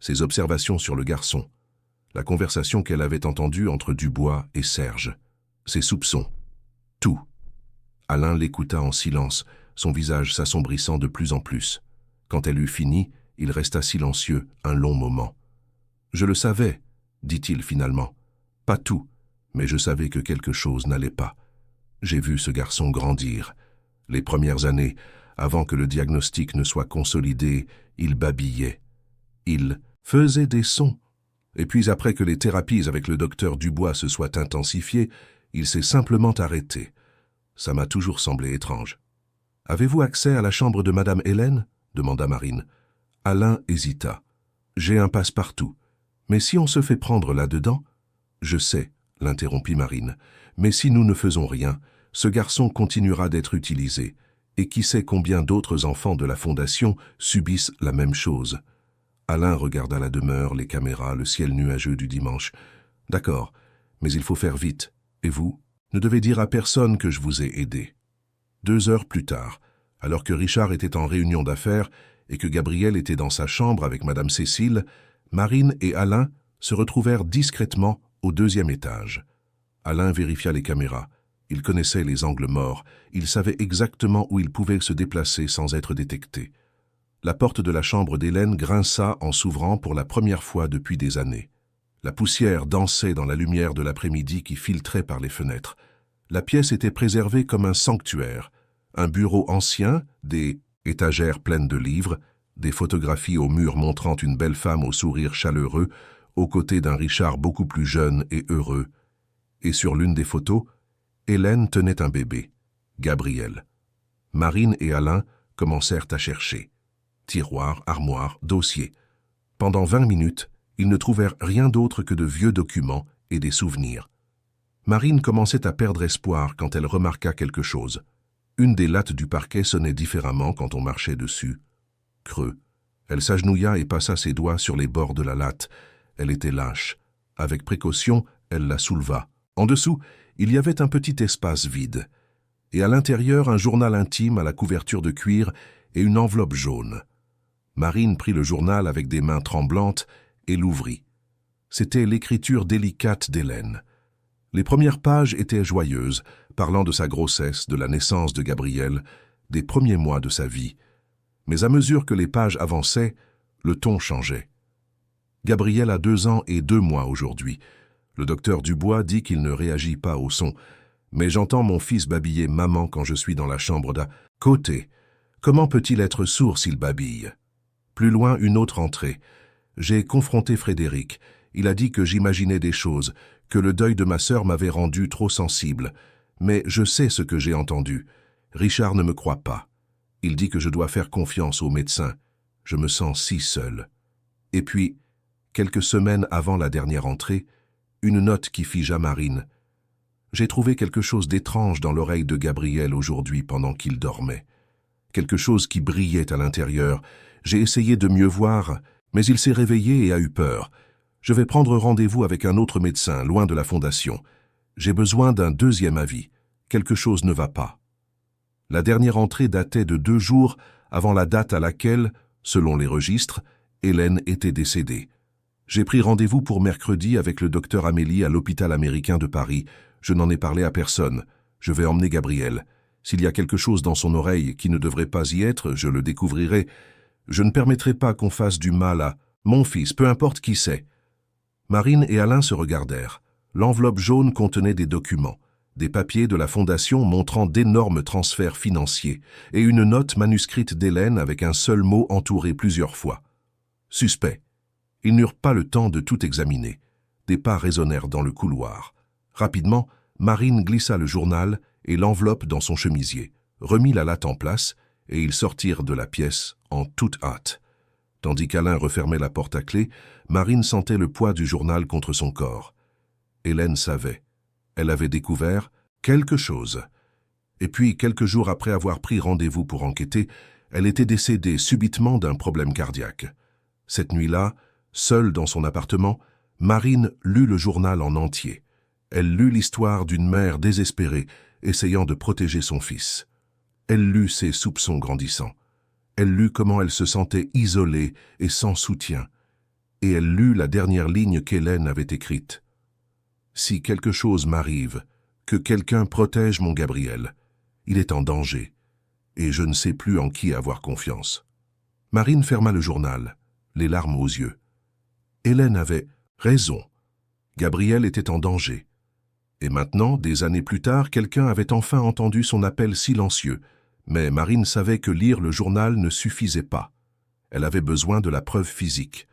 [SPEAKER 1] Ses observations sur le garçon, la conversation qu'elle avait entendue entre Dubois et Serge, ses soupçons, tout. Alain l'écouta en silence, son visage s'assombrissant de plus en plus. Quand elle eut fini, il resta silencieux un long moment. « Je le savais, » dit-il finalement. « Pas tout, mais je savais que quelque chose n'allait pas. J'ai vu ce garçon grandir. Les premières années, avant que le diagnostic ne soit consolidé, il babillait. Il faisait des sons. Et puis après que les thérapies avec le docteur Dubois se soient intensifiées, il s'est simplement arrêté. Ça m'a toujours semblé étrange. « Avez-vous accès à la chambre de Madame Hélène ?» demanda Marine. Alain hésita. « J'ai un passe-partout. Mais si on se fait prendre là-dedans ?»« Je sais, » l'interrompit Marine. « Mais si nous ne faisons rien, ce garçon continuera d'être utilisé. Et qui sait combien d'autres enfants de la Fondation subissent la même chose. » Alain regarda la demeure, les caméras, le ciel nuageux du dimanche. « D'accord, mais il faut faire vite. Et vous? Ne devez dire à personne que je vous ai aidé. » 2 heures plus tard, alors que Richard était en réunion d'affaires et que Gabriel était dans sa chambre avec Madame Cécile, Marine et Alain se retrouvèrent discrètement au 2e étage. Alain vérifia les caméras. Il connaissait les angles morts. Il savait exactement où il pouvait se déplacer sans être détecté. La porte de la chambre d'Hélène grinça en s'ouvrant pour la première fois depuis des années. La poussière dansait dans la lumière de l'après-midi qui filtrait par les fenêtres. La pièce était préservée comme un sanctuaire. Un bureau ancien, des étagères pleines de livres, des photographies au mur montrant une belle femme au sourire chaleureux, aux côtés d'un Richard beaucoup plus jeune et heureux. Et sur l'une des photos, Hélène tenait un bébé, Gabriel. Marine et Alain commencèrent à chercher. Tiroirs, armoires, dossiers. Pendant 20 minutes, ils ne trouvèrent rien d'autre que de vieux documents et des souvenirs. Marine commençait à perdre espoir quand elle remarqua quelque chose. Une des lattes du parquet sonnait différemment quand on marchait dessus. Creux. Elle s'agenouilla et passa ses doigts sur les bords de la latte. Elle était lâche. Avec précaution, elle la souleva. En dessous, il y avait un petit espace vide. Et à l'intérieur, un journal intime à la couverture de cuir et une enveloppe jaune. Marine prit le journal avec des mains tremblantes et l'ouvrit. C'était l'écriture délicate d'Hélène. Les premières pages étaient joyeuses, parlant de sa grossesse, de la naissance de Gabriel, des premiers mois de sa vie. Mais à mesure que les pages avançaient, le ton changeait. Gabriel a 2 ans et 2 mois aujourd'hui. Le docteur Dubois dit qu'il ne réagit pas au son. Mais j'entends mon fils babiller « maman » quand je suis dans la chambre d'à côté. Comment peut-il être sourd s'il babille? Plus loin, une autre entrée. J'ai confronté Frédéric. Il a dit que j'imaginais des choses, que le deuil de ma sœur m'avait rendu trop sensible. Mais je sais ce que j'ai entendu. Richard ne me croit pas. Il dit que je dois faire confiance aux médecins. Je me sens si seul. Et puis, quelques semaines avant la dernière entrée, une note qui figea Marine. J'ai trouvé quelque chose d'étrange dans l'oreille de Gabriel aujourd'hui pendant qu'il dormait. Quelque chose qui brillait à l'intérieur. J'ai essayé de mieux voir, mais il s'est réveillé et a eu peur. Je vais prendre rendez-vous avec un autre médecin, loin de la fondation. J'ai besoin d'un deuxième avis. Quelque chose ne va pas. La dernière entrée datait de 2 jours avant la date à laquelle, selon les registres, Hélène était décédée. J'ai pris rendez-vous pour mercredi avec le docteur Amélie à l'hôpital américain de Paris. Je n'en ai parlé à personne. Je vais emmener Gabriel. S'il y a quelque chose dans son oreille qui ne devrait pas y être, je le découvrirai. Je ne permettrai pas qu'on fasse du mal à mon fils, peu importe qui c'est. Marine et Alain se regardèrent. L'enveloppe jaune contenait des documents, des papiers de la fondation montrant d'énormes transferts financiers et une note manuscrite d'Hélène avec un seul mot entouré plusieurs fois. Suspect. Ils n'eurent pas le temps de tout examiner. Des pas résonnèrent dans le couloir. Rapidement, Marine glissa le journal et l'enveloppe dans son chemisier, remit la latte en place et ils sortirent de la pièce en toute hâte. Tandis qu'Alain refermait la porte à clé, Marine sentait le poids du journal contre son corps. Hélène savait. Elle avait découvert quelque chose. Et puis, quelques jours après avoir pris rendez-vous pour enquêter, elle était décédée subitement d'un problème cardiaque. Cette nuit-là, seule dans son appartement, Marine lut le journal en entier. Elle lut l'histoire d'une mère désespérée, essayant de protéger son fils. Elle lut ses soupçons grandissant. Elle lut comment elle se sentait isolée et sans soutien. Et elle lut la dernière ligne qu'Hélène avait écrite. « Si quelque chose m'arrive, que quelqu'un protège mon Gabriel. Il est en danger, et je ne sais plus en qui avoir confiance. » Marine ferma le journal, les larmes aux yeux. Hélène avait raison. Gabriel était en danger. Et maintenant, des années plus tard, quelqu'un avait enfin entendu son appel silencieux. Mais Marine savait que lire le journal ne suffisait pas. Elle avait besoin de la preuve physique.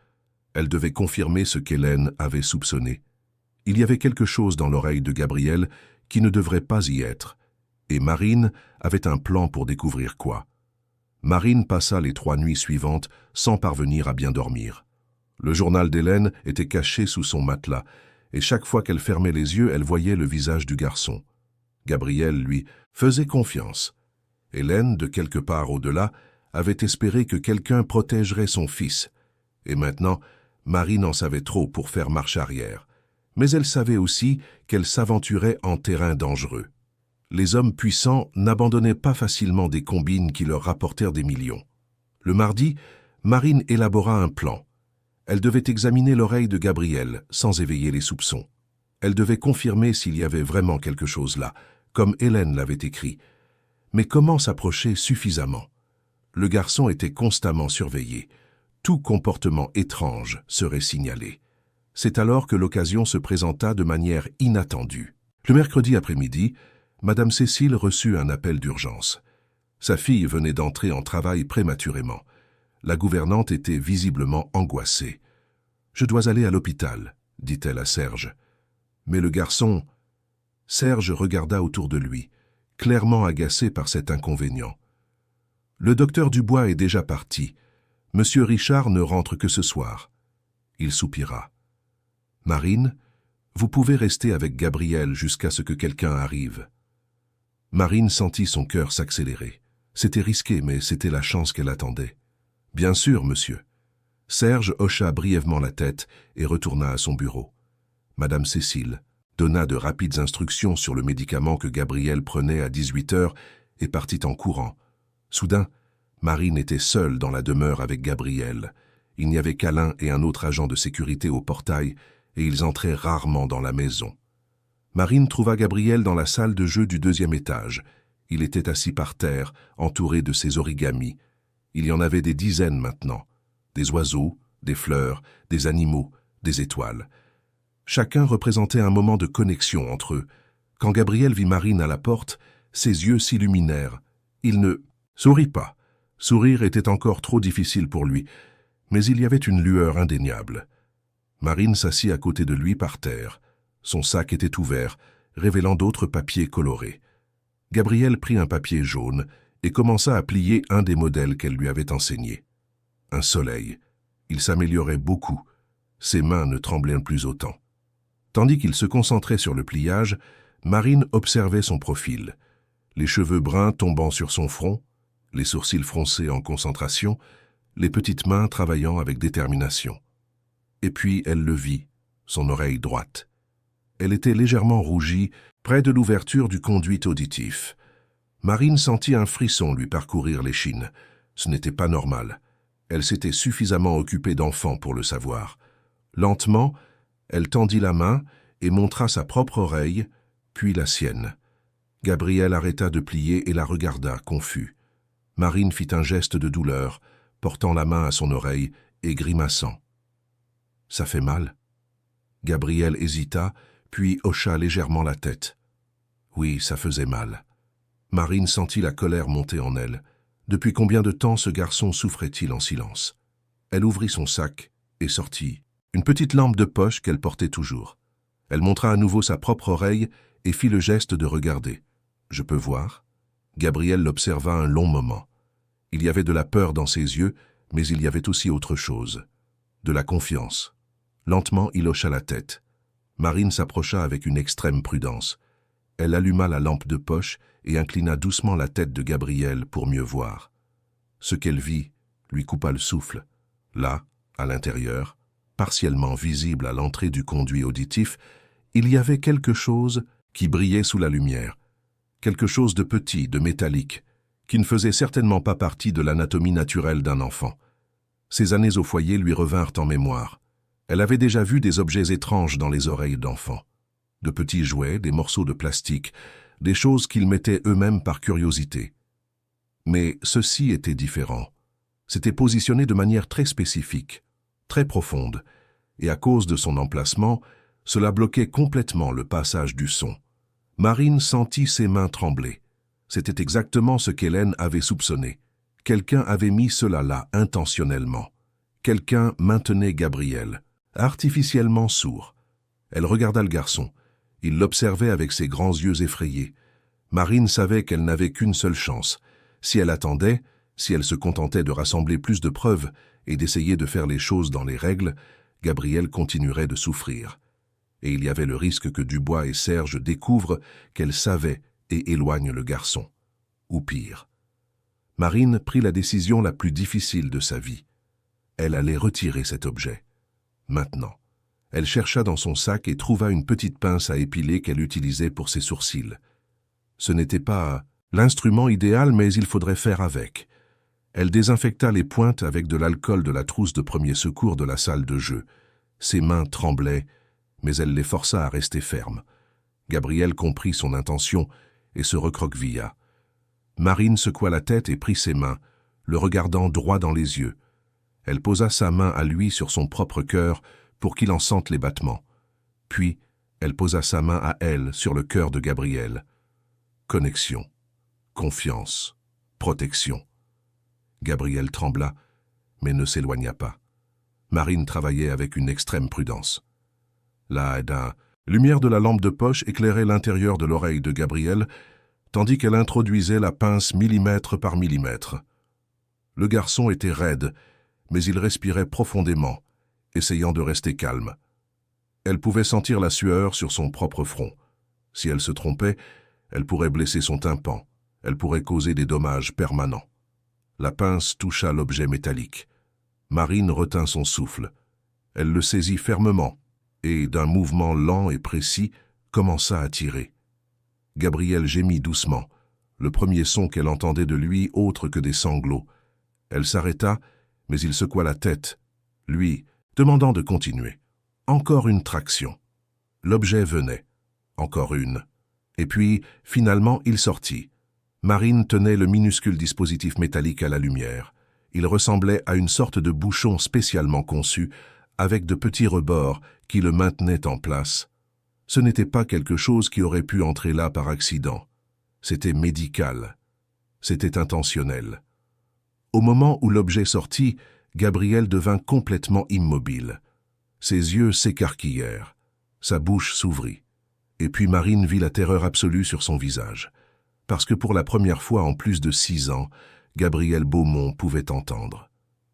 [SPEAKER 1] Elle devait confirmer ce qu'Hélène avait soupçonné. Il y avait quelque chose dans l'oreille de Gabriel qui ne devrait pas y être. Et Marine avait un plan pour découvrir quoi. Marine passa les 3 nuits suivantes sans parvenir à bien dormir. Le journal d'Hélène était caché sous son matelas, et chaque fois qu'elle fermait les yeux, elle voyait le visage du garçon. Gabriel, lui, faisait confiance. Hélène, de quelque part au-delà, avait espéré que quelqu'un protégerait son fils. Et maintenant, Marine en savait trop pour faire marche arrière. Mais elle savait aussi qu'elle s'aventurait en terrain dangereux. Les hommes puissants n'abandonnaient pas facilement des combines qui leur rapportèrent des millions. Le mardi, Marine élabora un plan. Elle devait examiner l'oreille de Gabriel, sans éveiller les soupçons. Elle devait confirmer s'il y avait vraiment quelque chose là, comme Hélène l'avait écrit. Mais comment s'approcher suffisamment? Le garçon était constamment surveillé. Tout comportement étrange serait signalé. C'est alors que l'occasion se présenta de manière inattendue. Le mercredi après-midi, Madame Cécile reçut un appel d'urgence. Sa fille venait d'entrer en travail prématurément. La gouvernante était visiblement angoissée. « Je dois aller à l'hôpital », dit-elle à Serge. Mais le garçon... Serge regarda autour de lui, clairement agacé par cet inconvénient. « Le docteur Dubois est déjà parti. Monsieur Richard ne rentre que ce soir. » Il soupira. « Marine, vous pouvez rester avec Gabriel jusqu'à ce que quelqu'un arrive. » Marine sentit son cœur s'accélérer. C'était risqué, mais c'était la chance qu'elle attendait. « Bien sûr, monsieur. » Serge hocha brièvement la tête et retourna à son bureau. Madame Cécile donna de rapides instructions sur le médicament que Gabriel prenait à 18 heures et partit en courant. Soudain, Marine était seule dans la demeure avec Gabriel. Il n'y avait qu'Alain et un autre agent de sécurité au portail, et ils entraient rarement dans la maison. Marine trouva Gabriel dans la salle de jeu du 2e étage. Il était assis par terre, entouré de ses origamis. Il y en avait des dizaines maintenant. Des oiseaux, des fleurs, des animaux, des étoiles. Chacun représentait un moment de connexion entre eux. Quand Gabriel vit Marine à la porte, ses yeux s'illuminèrent. Il ne sourit pas. Sourire était encore trop difficile pour lui, mais il y avait une lueur indéniable. Marine s'assit à côté de lui par terre. Son sac était ouvert, révélant d'autres papiers colorés. Gabriel prit un papier jaune et commença à plier un des modèles qu'elle lui avait enseigné. Un soleil. Il s'améliorait beaucoup. Ses mains ne tremblaient plus autant. Tandis qu'il se concentrait sur le pliage, Marine observait son profil, les cheveux bruns tombant sur son front, les sourcils froncés en concentration, les petites mains travaillant avec détermination. Et puis elle le vit, son oreille droite. Elle était légèrement rougie, près de l'ouverture du conduit auditif. Marine sentit un frisson lui parcourir l'échine. Ce n'était pas normal. Elle s'était suffisamment occupée d'enfant pour le savoir. Lentement, elle tendit la main et montra sa propre oreille, puis la sienne. Gabriel arrêta de plier et la regarda, confus. Marine fit un geste de douleur, portant la main à son oreille et grimaçant. « Ça fait mal ?» Gabriel hésita, puis hocha légèrement la tête. Oui, ça faisait mal. Marine sentit la colère monter en elle. Depuis combien de temps ce garçon souffrait-il en silence? Elle ouvrit son sac et sortit une petite lampe de poche qu'elle portait toujours. Elle montra à nouveau sa propre oreille et fit le geste de regarder. « Je peux voir ?» Gabriel l'observa un long moment. Il y avait de la peur dans ses yeux, mais il y avait aussi autre chose. De la confiance. Lentement, il hocha la tête. Marine s'approcha avec une extrême prudence. Elle alluma la lampe de poche et inclina doucement la tête de Gabriel pour mieux voir. Ce qu'elle vit lui coupa le souffle. Là, à l'intérieur, partiellement visible à l'entrée du conduit auditif, il y avait quelque chose qui brillait sous la lumière. Quelque chose de petit, de métallique, qui ne faisait certainement pas partie de l'anatomie naturelle d'un enfant. Ses années au foyer lui revinrent en mémoire. Elle avait déjà vu des objets étranges dans les oreilles d'enfants. De petits jouets, des morceaux de plastique, des choses qu'ils mettaient eux-mêmes par curiosité. Mais ceci était différent. C'était positionné de manière très spécifique, très profonde, et à cause de son emplacement, cela bloquait complètement le passage du son. Marine sentit ses mains trembler. C'était exactement ce qu'Hélène avait soupçonné. Quelqu'un avait mis cela là intentionnellement. Quelqu'un maintenait Gabriel, artificiellement sourd. Elle regarda le garçon. Il l'observait avec ses grands yeux effrayés. Marine savait qu'elle n'avait qu'une seule chance. Si elle attendait, si elle se contentait de rassembler plus de preuves et d'essayer de faire les choses dans les règles, Gabriel continuerait de souffrir. Et il y avait le risque que Dubois et Serge découvrent qu'elle savait et éloignent le garçon. Ou pire. Marine prit la décision la plus difficile de sa vie. Elle allait retirer cet objet. Maintenant. Elle chercha dans son sac et trouva une petite pince à épiler qu'elle utilisait pour ses sourcils. Ce n'était pas l'instrument idéal, mais il faudrait faire avec. Elle désinfecta les pointes avec de l'alcool de la trousse de premier secours de la salle de jeu. Ses mains tremblaient, mais elle les força à rester fermes. Gabriel comprit son intention et se recroquevilla. Marine secoua la tête et prit ses mains, le regardant droit dans les yeux. Elle posa sa main à lui sur son propre cœur pour qu'il en sente les battements. Puis, elle posa sa main à elle sur le cœur de Gabriel. Connexion, confiance, protection. Gabriel trembla, mais ne s'éloigna pas. Marine travaillait avec une extrême prudence. La lumière de la lampe de poche éclairait l'intérieur de l'oreille de Gabriel, tandis qu'elle introduisait la pince millimètre par millimètre. Le garçon était raide, mais il respirait profondément, essayant de rester calme. Elle pouvait sentir la sueur sur son propre front. Si elle se trompait, elle pourrait blesser son tympan. Elle pourrait causer des dommages permanents. La pince toucha l'objet métallique. Marine retint son souffle. Elle le saisit fermement et, d'un mouvement lent et précis, commença à tirer. Gabriel gémit doucement, le premier son qu'elle entendait de lui autre que des sanglots. Elle s'arrêta, mais il secoua la tête, lui, demandant de continuer. Encore une traction. L'objet venait. Encore une. Et puis, finalement, il sortit. Marine tenait le minuscule dispositif métallique à la lumière. Il ressemblait à une sorte de bouchon spécialement conçu, avec de petits rebords qui le maintenaient en place. Ce n'était pas quelque chose qui aurait pu entrer là par accident. C'était médical. C'était intentionnel. Au moment où l'objet sortit, Gabriel devint complètement immobile. Ses yeux s'écarquillèrent. Sa bouche s'ouvrit. Et puis Marine vit la terreur absolue sur son visage. Parce que pour la première fois en plus de 6 ans, Gabriel Beaumont pouvait entendre.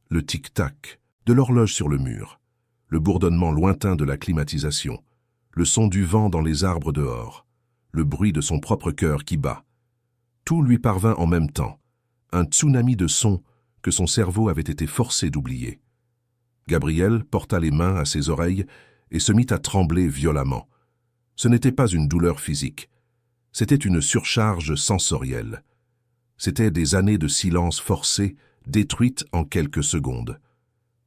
[SPEAKER 1] Le tic-tac de l'horloge sur le mur. le bourdonnement lointain de la climatisation, le son du vent dans les arbres dehors, le bruit de son propre cœur qui bat. Tout lui parvint en même temps, un tsunami de sons que son cerveau avait été forcé d'oublier. Gabriel porta les mains à ses oreilles et se mit à trembler violemment. Ce n'était pas une douleur physique, c'était une surcharge sensorielle. C'étaient des années de silence forcé, détruites en quelques secondes.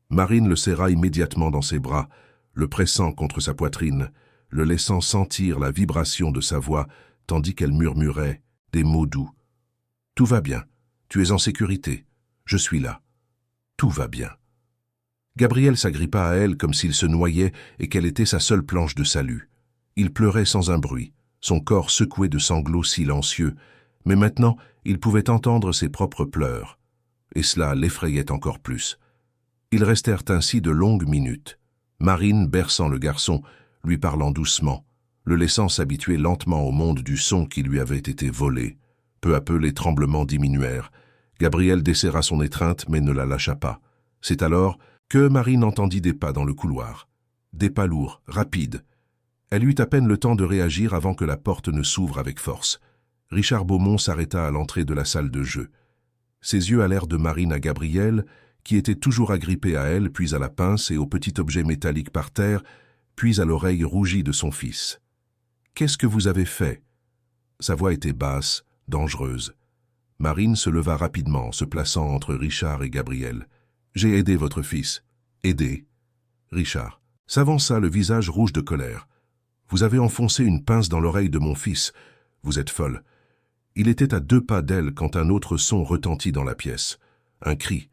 [SPEAKER 1] Marine le serra immédiatement dans ses bras, le pressant contre sa poitrine, le laissant sentir la vibration de sa voix, tandis qu'elle murmurait des mots doux. « Tout va bien, tu es en sécurité, je suis là. Tout va bien. » Gabriel s'agrippa à elle comme s'il se noyait et qu'elle était sa seule planche de salut. Il pleurait sans un bruit, son corps secoué de sanglots silencieux, mais maintenant il pouvait entendre ses propres pleurs, et cela l'effrayait encore plus. Ils restèrent ainsi de longues minutes, Marine berçant le garçon, lui parlant doucement, le laissant s'habituer lentement au monde du son qui lui avait été volé. Peu à peu, les tremblements diminuèrent. Gabriel desserra son étreinte, mais ne la lâcha pas. C'est alors que Marine entendit des pas dans le couloir. Des pas lourds, rapides. Elle eut à peine le temps de réagir avant que la porte ne s'ouvre avec force. Richard Beaumont s'arrêta à l'entrée de la salle de jeu. Ses yeux allèrent de Marine à Gabriel, qui était toujours agrippé à elle, puis à la pince et au petit objet métallique par terre, puis à l'oreille rougie de son fils. « Qu'est-ce que vous avez fait ?» Sa voix était basse, dangereuse. Marine se leva rapidement, se plaçant entre Richard et Gabriel. « J'ai aidé votre fils. »« Aidé ?» Richard s'avança, le visage rouge de colère. « Vous avez enfoncé une pince dans l'oreille de mon fils. Vous êtes folle. » Il était à 2 pas d'elle quand un autre son retentit dans la pièce. Un cri.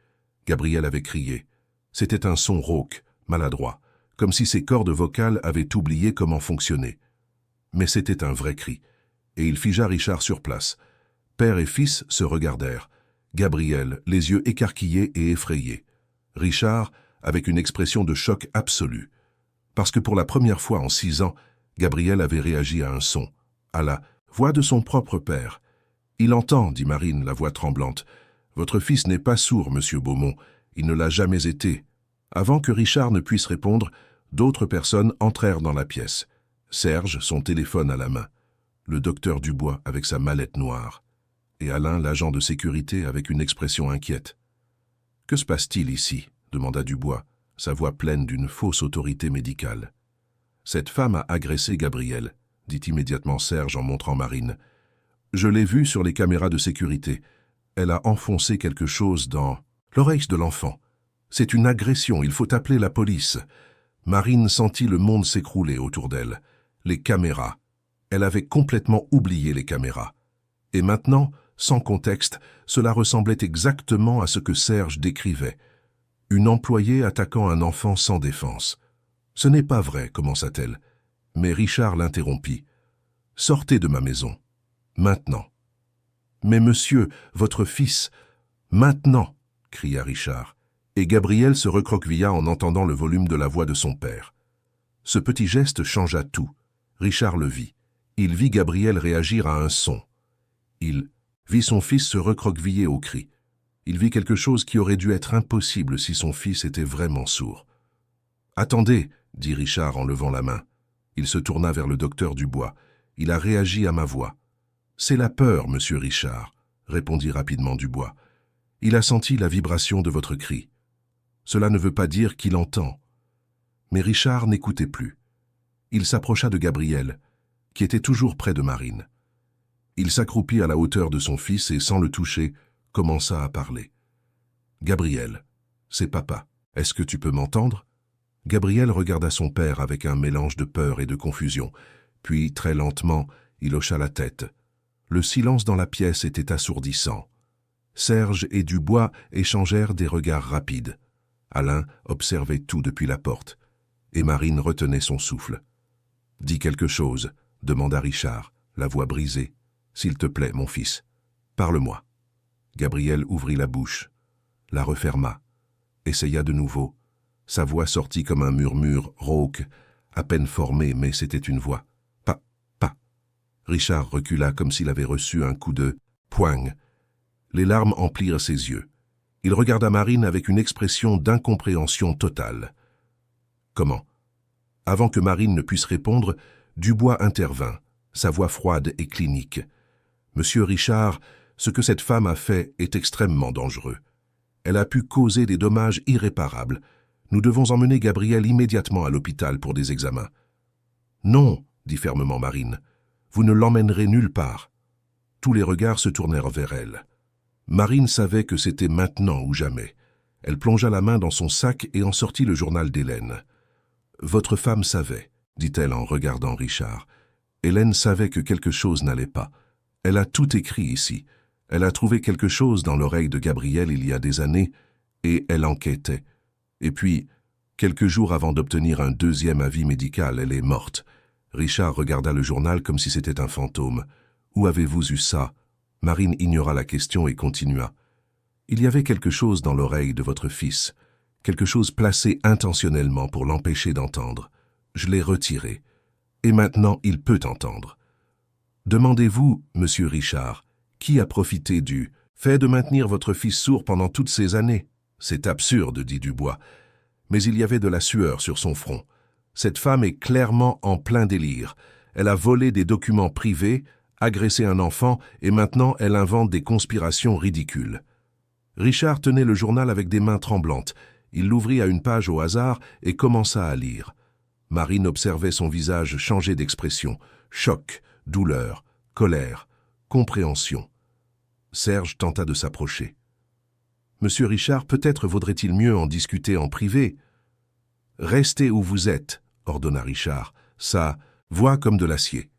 [SPEAKER 1] Gabriel avait crié. C'était un son rauque, maladroit, comme si ses cordes vocales avaient oublié comment fonctionner. Mais c'était un vrai cri, et il figea Richard sur place. Père et fils se regardèrent. Gabriel, les yeux écarquillés et effrayés. Richard, avec une expression de choc absolu. Parce que pour la première fois en 6 ans, Gabriel avait réagi à un son, à la voix de son propre père. « Il entend, » dit Marine, la voix tremblante. « Votre fils n'est pas sourd, monsieur Beaumont. Il ne l'a jamais été. » Avant que Richard ne puisse répondre, d'autres personnes entrèrent dans la pièce. Serge, son téléphone à la main. Le docteur Dubois avec sa mallette noire. Et Alain, l'agent de sécurité, avec une expression inquiète. « Que se passe-t-il ici ?» demanda Dubois, sa voix pleine d'une fausse autorité médicale. « Cette femme a agressé Gabriel, » dit immédiatement Serge en montrant Marine. « Je l'ai vue sur les caméras de sécurité. Elle a enfoncé quelque chose dans l'oreille de l'enfant. C'est une agression, il faut appeler la police. » Marine sentit le monde s'écrouler autour d'elle. Les caméras. Elle avait complètement oublié les caméras. Et maintenant, sans contexte, cela ressemblait exactement à ce que Serge décrivait. Une employée attaquant un enfant sans défense. « Ce n'est pas vrai, » commença-t-elle. Mais Richard l'interrompit. « Sortez de ma maison. Maintenant. »« Mais monsieur, votre fils. Maintenant !» cria Richard. Et Gabriel se recroquevilla en entendant le volume de la voix de son père. Ce petit geste changea tout. Richard le vit. Il vit Gabriel réagir à un son. Il vit son fils se recroqueviller au cri. Il vit quelque chose qui aurait dû être impossible si son fils était vraiment sourd. « Attendez !» dit Richard en levant la main. Il se tourna vers le docteur Dubois. Il a réagi à ma voix. « C'est la peur, monsieur Richard, » répondit rapidement Dubois. « Il a senti la vibration de votre cri. Cela ne veut pas dire qu'il entend. » Mais Richard n'écoutait plus. Il s'approcha de Gabriel, qui était toujours près de Marine. Il s'accroupit à la hauteur de son fils et, sans le toucher, commença à parler. « Gabriel, c'est papa. Est-ce que tu peux m'entendre ?» Gabriel regarda son père avec un mélange de peur et de confusion. Puis, très lentement, il hocha la tête. Le silence dans la pièce était assourdissant. Serge et Dubois échangèrent des regards rapides. Alain observait tout depuis la porte, et Marine retenait son souffle. « Dis quelque chose, » demanda Richard, la voix brisée. « S'il te plaît, mon fils, parle-moi. » Gabriel ouvrit la bouche, la referma, essaya de nouveau. Sa voix sortit comme un murmure rauque, à peine formé, mais c'était une voix. « Pas. » Richard recula comme s'il avait reçu un coup de poing. Les larmes emplirent ses yeux. Il regarda Marine avec une expression d'incompréhension totale. « Comment? Avant que Marine ne puisse répondre, Dubois intervint, sa voix froide et clinique. « Monsieur Richard, ce que cette femme a fait est extrêmement dangereux. Elle a pu causer des dommages irréparables. Nous devons emmener Gabriel immédiatement à l'hôpital pour des examens. »« Non, » dit fermement Marine, « vous ne l'emmènerez nulle part. » Tous les regards se tournèrent vers elle. Marine savait que c'était maintenant ou jamais. Elle plongea la main dans son sac et en sortit le journal d'Hélène. « Votre femme savait, » dit-elle en regardant Richard. Hélène savait que quelque chose n'allait pas. Elle a tout écrit ici. Elle a trouvé quelque chose dans l'oreille de Gabriel il y a des années, et elle enquêtait. Et puis, quelques jours avant d'obtenir un deuxième avis médical, elle est morte. Richard regarda le journal comme si c'était un fantôme. « Où avez-vous eu ça ?» Marine ignora la question et continua. « Il y avait quelque chose dans l'oreille de votre fils, quelque chose placé intentionnellement pour l'empêcher d'entendre. Je l'ai retiré. Et maintenant, il peut entendre. Demandez-vous, monsieur Richard, qui a profité du fait de maintenir votre fils sourd pendant toutes ces années? C'est absurde, dit Dubois. Mais il y avait de la sueur sur son front. Cette femme est clairement en plein délire. Elle a volé des documents privés, agressé un enfant, et maintenant elle invente des conspirations ridicules. Richard tenait le journal avec des mains tremblantes. Il l'ouvrit à une page au hasard et commença à lire. Marine observait son visage changer d'expression. Choc, douleur, colère, compréhension. Serge tenta de s'approcher. « Monsieur Richard, peut-être vaudrait-il mieux en discuter en privé. »« Restez où vous êtes, » ordonna Richard, sa voix comme de l'acier.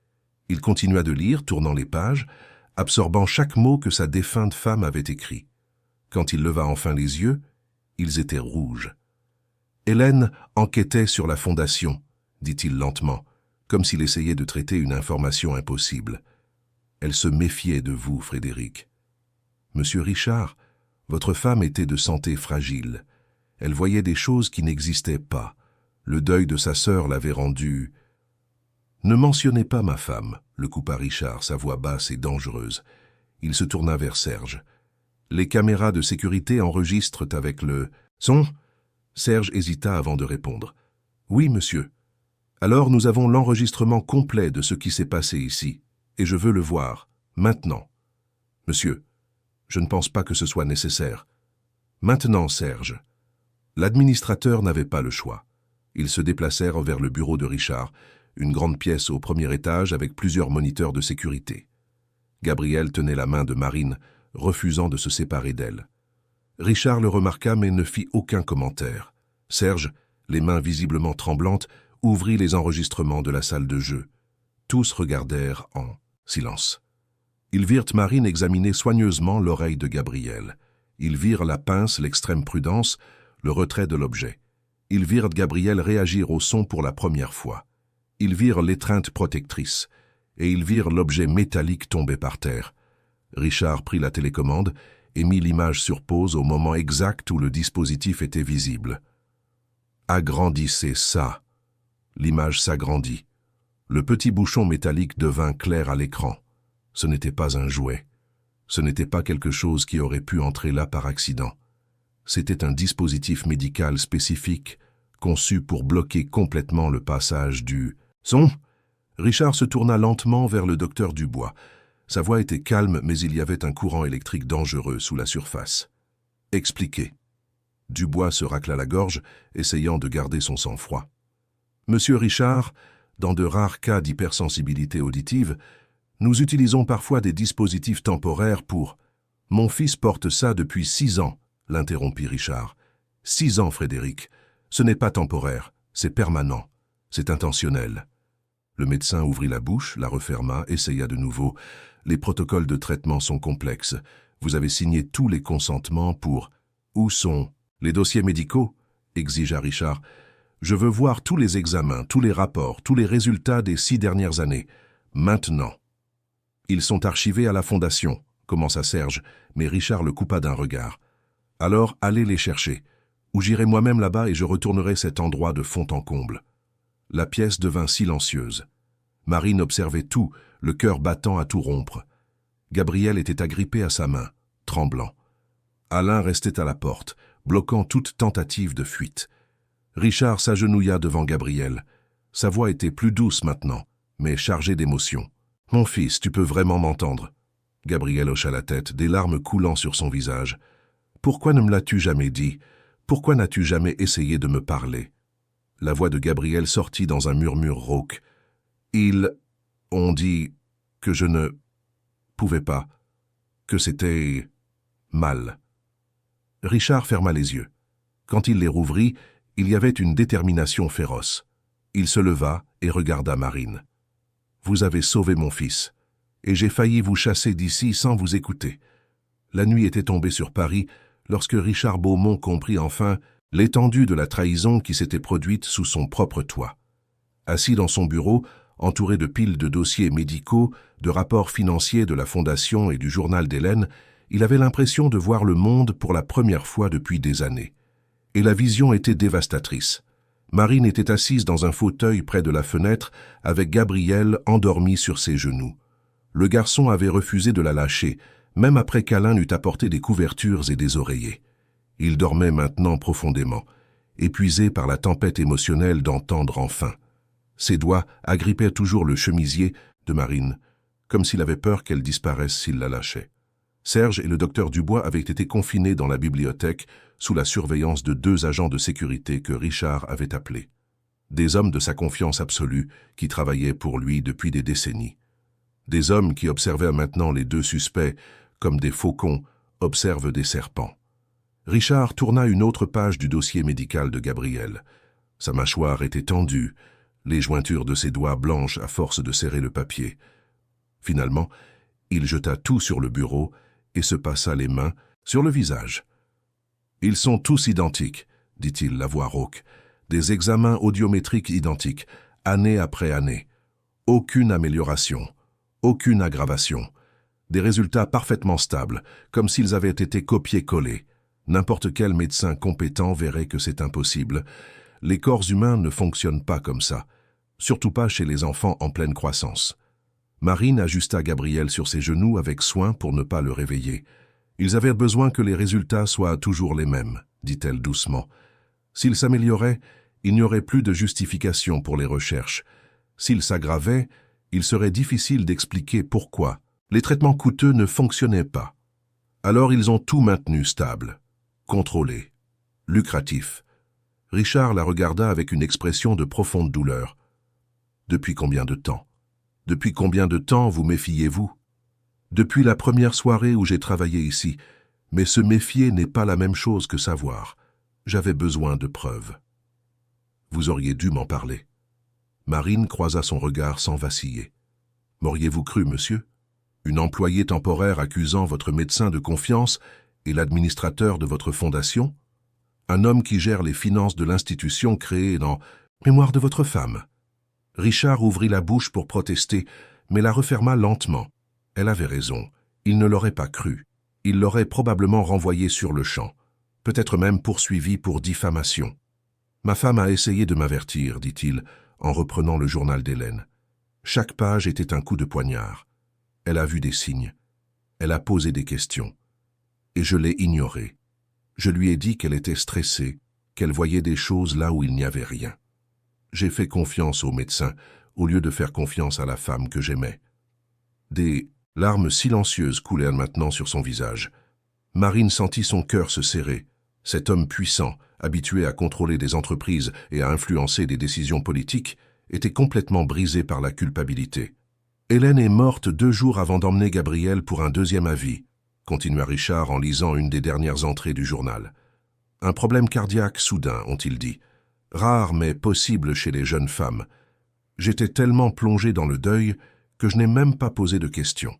[SPEAKER 1] Il continua de lire, tournant les pages, absorbant chaque mot que sa défunte femme avait écrit. Quand il leva enfin les yeux, ils étaient rouges. « Hélène enquêtait sur la fondation, » dit-il lentement, comme s'il essayait de traiter une information impossible. « Elle se méfiait de vous, Frédéric. Monsieur Richard, votre femme était de santé fragile. Elle voyait des choses qui n'existaient pas. Le deuil de sa sœur l'avait rendue... » « Ne mentionnez pas ma femme, » le coupa Richard, sa voix basse et dangereuse. Il se tourna vers Serge. « Les caméras de sécurité enregistrent avec le son ?» Serge hésita avant de répondre. « Oui, monsieur. Alors nous avons l'enregistrement complet de ce qui s'est passé ici, et je veux le voir, maintenant. Monsieur, je ne pense pas que ce soit nécessaire. Maintenant, Serge. » L'administrateur n'avait pas le choix. Ils se déplacèrent vers le bureau de Richard, une grande pièce au premier étage avec plusieurs moniteurs de sécurité. Gabriel tenait la main de Marine, refusant de se séparer d'elle. Richard le remarqua mais ne fit aucun commentaire. Serge, les mains visiblement tremblantes, ouvrit les enregistrements de la salle de jeu. Tous regardèrent en silence. Ils virent Marine examiner soigneusement l'oreille de Gabriel. Ils virent la pince, l'extrême prudence, le retrait de l'objet. Ils virent Gabriel réagir au son pour la première fois. Ils virent l'étreinte protectrice, et ils virent l'objet métallique tomber par terre. Richard prit la télécommande et mit l'image sur pause au moment exact où le dispositif était visible. « Agrandissez ça !» L'image s'agrandit. Le petit bouchon métallique devint clair à l'écran. Ce n'était pas un jouet. Ce n'était pas quelque chose qui aurait pu entrer là par accident. C'était un dispositif médical spécifique, conçu pour bloquer complètement le passage du son. Richard se tourna lentement vers le docteur Dubois. Sa voix était calme, mais il y avait un courant électrique dangereux sous la surface. « Expliquez. » Dubois se racla la gorge, essayant de garder son sang-froid. « Monsieur Richard, dans de rares cas d'hypersensibilité auditive, nous utilisons parfois des dispositifs temporaires pour... »« Mon fils porte ça depuis 6 ans, » l'interrompit Richard. « 6 ans, Frédéric. Ce n'est pas temporaire, c'est permanent, c'est intentionnel. » Le médecin ouvrit la bouche, la referma, essaya de nouveau. « Les protocoles de traitement sont complexes. Vous avez signé tous les consentements pour... »« Où sont les dossiers médicaux ?» exigea Richard. « Je veux voir tous les examens, tous les rapports, tous les résultats des 6 dernières années. Maintenant. »« Ils sont archivés à la Fondation, » commença Serge, mais Richard le coupa d'un regard. « Alors, allez les chercher. Ou j'irai moi-même là-bas et je retournerai cet endroit de fond en comble. » La pièce devint silencieuse. Marine observait tout, le cœur battant à tout rompre. Gabriel était agrippé à sa main, tremblant. Alain restait à la porte, bloquant toute tentative de fuite. Richard s'agenouilla devant Gabriel. Sa voix était plus douce maintenant, mais chargée d'émotion. « Mon fils, tu peux vraiment m'entendre ?» Gabriel hocha la tête, des larmes coulant sur son visage. « Pourquoi ne me l'as-tu jamais dit? Pourquoi n'as-tu jamais essayé de me parler ?» La voix de Gabriel sortit dans un murmure rauque. « Ils ont dit que je ne pouvais pas, que c'était mal. » Richard ferma les yeux. Quand il les rouvrit, il y avait une détermination féroce. Il se leva et regarda Marine. « Vous avez sauvé mon fils, et j'ai failli vous chasser d'ici sans vous écouter. » La nuit était tombée sur Paris lorsque Richard Beaumont comprit enfin l'étendue de la trahison qui s'était produite sous son propre toit. Assis dans son bureau, entouré de piles de dossiers médicaux, de rapports financiers de la Fondation et du journal d'Hélène, il avait l'impression de voir le monde pour la première fois depuis des années. Et la vision était dévastatrice. Marine était assise dans un fauteuil près de la fenêtre avec Gabriel endormi sur ses genoux. Le garçon avait refusé de la lâcher, même après qu'Alain eût apporté des couvertures et des oreillers. Il dormait maintenant profondément, épuisé par la tempête émotionnelle d'entendre enfin. Ses doigts agrippaient toujours le chemisier de Marine, comme s'il avait peur qu'elle disparaisse s'il la lâchait. Serge et le docteur Dubois avaient été confinés dans la bibliothèque sous la surveillance de 2 agents de sécurité que Richard avait appelés. Des hommes de sa confiance absolue qui travaillaient pour lui depuis des décennies. Des hommes qui observaient maintenant les 2 suspects comme des faucons observent des serpents. Richard tourna une autre page du dossier médical de Gabriel. Sa mâchoire était tendue, les jointures de ses doigts blanches à force de serrer le papier. Finalement, il jeta tout sur le bureau et se passa les mains sur le visage. « Ils sont tous identiques, » dit-il, la voix rauque. « Des examens audiométriques identiques, année après année. Aucune amélioration, aucune aggravation. Des résultats parfaitement stables, comme s'ils avaient été copiés-collés. N'importe quel médecin compétent verrait que c'est impossible. Les corps humains ne fonctionnent pas comme ça, surtout pas chez les enfants en pleine croissance. » Marine ajusta Gabriel sur ses genoux avec soin pour ne pas le réveiller. « Ils avaient besoin que les résultats soient toujours les mêmes, » dit-elle doucement. « S'ils s'amélioraient, il n'y aurait plus de justification pour les recherches. S'ils s'aggravaient, il serait difficile d'expliquer pourquoi. Les traitements coûteux ne fonctionnaient pas. Alors ils ont tout maintenu stable, contrôlé, lucratif. » Richard la regarda avec une expression de profonde douleur. « Depuis combien de temps ? Depuis combien de temps vous méfiez-vous ? » ?»« Depuis la première soirée où j'ai travaillé ici. Mais se méfier n'est pas la même chose que savoir. J'avais besoin de preuves. »« Vous auriez dû m'en parler. » Marine croisa son regard sans vaciller. « M'auriez-vous cru, monsieur ? Une employée temporaire accusant votre médecin de confiance et l'administrateur de votre fondation ? Un homme qui gère les finances de l'institution créée dans « Mémoire de votre femme ». Richard ouvrit la bouche pour protester, mais la referma lentement. Elle avait raison. Il ne l'aurait pas cru. Il l'aurait probablement renvoyé sur le champ, peut-être même poursuivi pour diffamation. « Ma femme a essayé de m'avertir, » dit-il, en reprenant le journal d'Hélène. Chaque page était un coup de poignard. Elle a vu des signes. Elle a posé des questions. Et je l'ai ignorée. Je lui ai dit qu'elle était stressée, qu'elle voyait des choses là où il n'y avait rien. J'ai fait confiance au médecin, au lieu de faire confiance à la femme que j'aimais. » Des larmes silencieuses coulèrent maintenant sur son visage. Marine sentit son cœur se serrer. Cet homme puissant, habitué à contrôler des entreprises et à influencer des décisions politiques, était complètement brisé par la culpabilité. « Hélène est morte 2 jours avant d'emmener Gabriel pour un 2e avis, » continua Richard en lisant une des dernières entrées du journal. « Un problème cardiaque soudain, ont-ils dit. Rare mais possible chez les jeunes femmes. J'étais tellement plongé dans le deuil que je n'ai même pas posé de questions.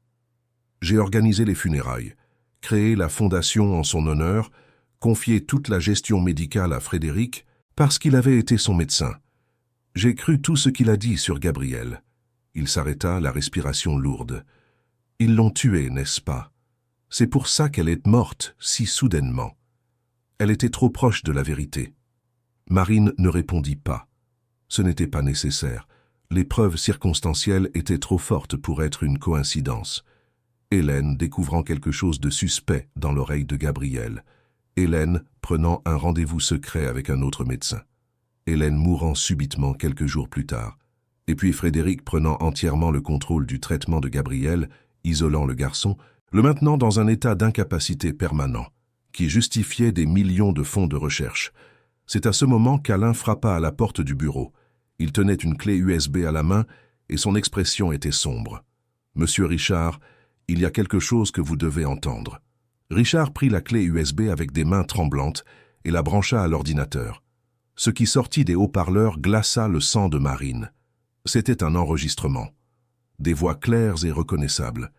[SPEAKER 1] J'ai organisé les funérailles, créé la fondation en son honneur, confié toute la gestion médicale à Frédéric parce qu'il avait été son médecin. J'ai cru tout ce qu'il a dit sur Gabriel. » Il s'arrêta, la respiration lourde. « Ils l'ont tuée, n'est-ce pas? C'est pour ça qu'elle est morte si soudainement. Elle était trop proche de la vérité. » Marine ne répondit pas. Ce n'était pas nécessaire. Les preuves circonstancielles étaient trop fortes pour être une coïncidence. Hélène découvrant quelque chose de suspect dans l'oreille de Gabriel. Hélène prenant un rendez-vous secret avec un autre médecin. Hélène mourant subitement quelques jours plus tard, et puis Frédéric prenant entièrement le contrôle du traitement de Gabriel, isolant le garçon, le maintenant dans un état d'incapacité permanent, qui justifiait des millions de fonds de recherche. C'est à ce moment qu'Alain frappa à la porte du bureau. Il tenait une clé USB à la main et son expression était sombre. « Monsieur Richard, il y a quelque chose que vous devez entendre. » Richard prit la clé USB avec des mains tremblantes et la brancha à l'ordinateur. Ce qui sortit des haut-parleurs glaça le sang de Marine. C'était un enregistrement. Des voix claires et reconnaissables.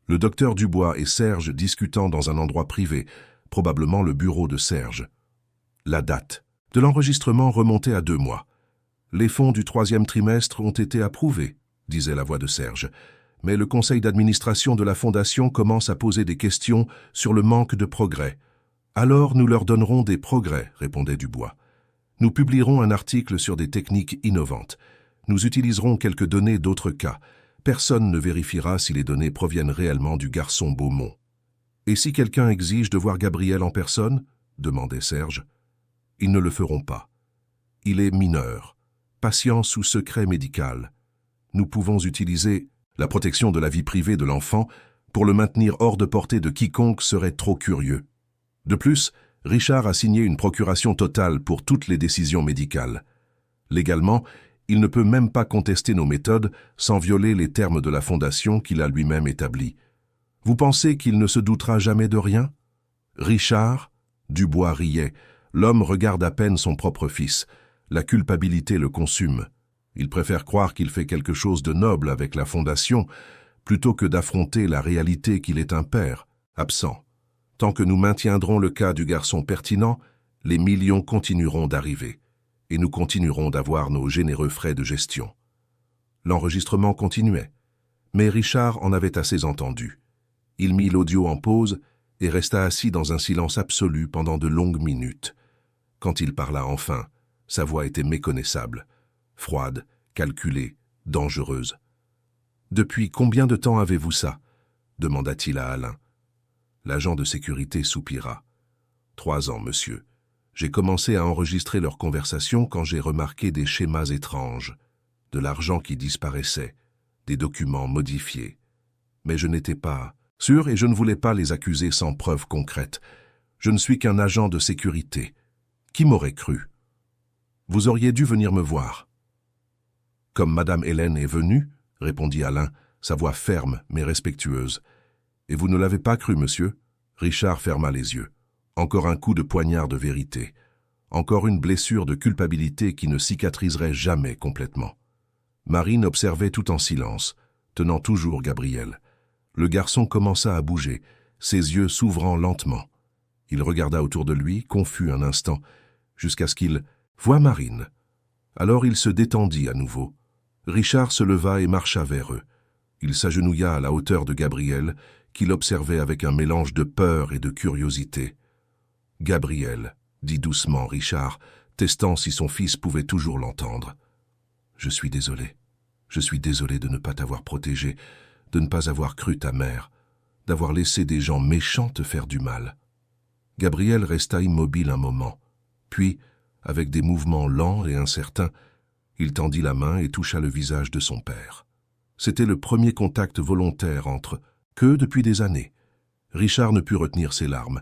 [SPEAKER 1] Le docteur Dubois et Serge discutant dans un endroit privé, probablement le bureau de Serge. La date de l'enregistrement remontait à 2 mois. « Les fonds du 3e trimestre ont été approuvés », disait la voix de Serge. « Mais le conseil d'administration de la Fondation commence à poser des questions sur le manque de progrès. »« Alors nous leur donnerons des progrès », répondait Dubois. « Nous publierons un article sur des techniques innovantes. Nous utiliserons quelques données d'autres cas. Personne ne vérifiera si les données proviennent réellement du garçon Beaumont. »« Et si quelqu'un exige de voir Gabriel en personne ?» demandait Serge. « Ils ne le feront pas. Il est mineur, patient sous secret médical. Nous pouvons utiliser la protection de la vie privée de l'enfant pour le maintenir hors de portée de quiconque serait trop curieux. De plus, Richard a signé une procuration totale pour toutes les décisions médicales. Légalement, il ne peut même pas contester nos méthodes sans violer les termes de la Fondation qu'il a lui-même établis. Vous pensez qu'il ne se doutera jamais de rien ? Richard ? Dubois riait. L'homme regarde à peine son propre fils. La culpabilité le consume. Il préfère croire qu'il fait quelque chose de noble avec la Fondation, plutôt que d'affronter la réalité qu'il est un père, absent. Tant que nous maintiendrons le cas du garçon pertinent, les millions continueront d'arriver, et nous continuerons d'avoir nos généreux frais de gestion. L'enregistrement continuait, mais Richard en avait assez entendu. Il mit l'audio en pause et resta assis dans un silence absolu pendant de longues minutes. Quand il parla enfin, sa voix était méconnaissable, froide, calculée, dangereuse. « Depuis combien de temps avez-vous ça ?» demanda-t-il à Alain. L'agent de sécurité soupira. « 3 ans, monsieur. J'ai commencé à enregistrer leur conversation quand j'ai remarqué des schémas étranges, de l'argent qui disparaissait, des documents modifiés. Mais je n'étais pas sûr et je ne voulais pas les accuser sans preuve concrète. Je ne suis qu'un agent de sécurité. Qui m'aurait cru ? Vous auriez dû venir me voir. » « Comme Madame Hélène est venue, » répondit Alain, sa voix ferme mais respectueuse. « Et vous ne l'avez pas cru, monsieur ?» Richard ferma les yeux. Encore un coup de poignard de vérité. Encore une blessure de culpabilité qui ne cicatriserait jamais complètement. Marine observait tout en silence, tenant toujours Gabriel. Le garçon commença à bouger, ses yeux s'ouvrant lentement. Il regarda autour de lui, confus un instant, jusqu'à ce qu'il voie Marine. Alors il se détendit à nouveau. Richard se leva et marcha vers eux. Il s'agenouilla à la hauteur de Gabriel, qu'il observait avec un mélange de peur et de curiosité. « Gabriel, » dit doucement Richard, testant si son fils pouvait toujours l'entendre. « Je suis désolé. Je suis désolé de ne pas t'avoir protégé, de ne pas avoir cru ta mère, d'avoir laissé des gens méchants te faire du mal. » Gabriel resta immobile un moment, puis, avec des mouvements lents et incertains, il tendit la main et toucha le visage de son père. C'était le premier contact volontaire entre eux depuis des années. Richard ne put retenir ses larmes.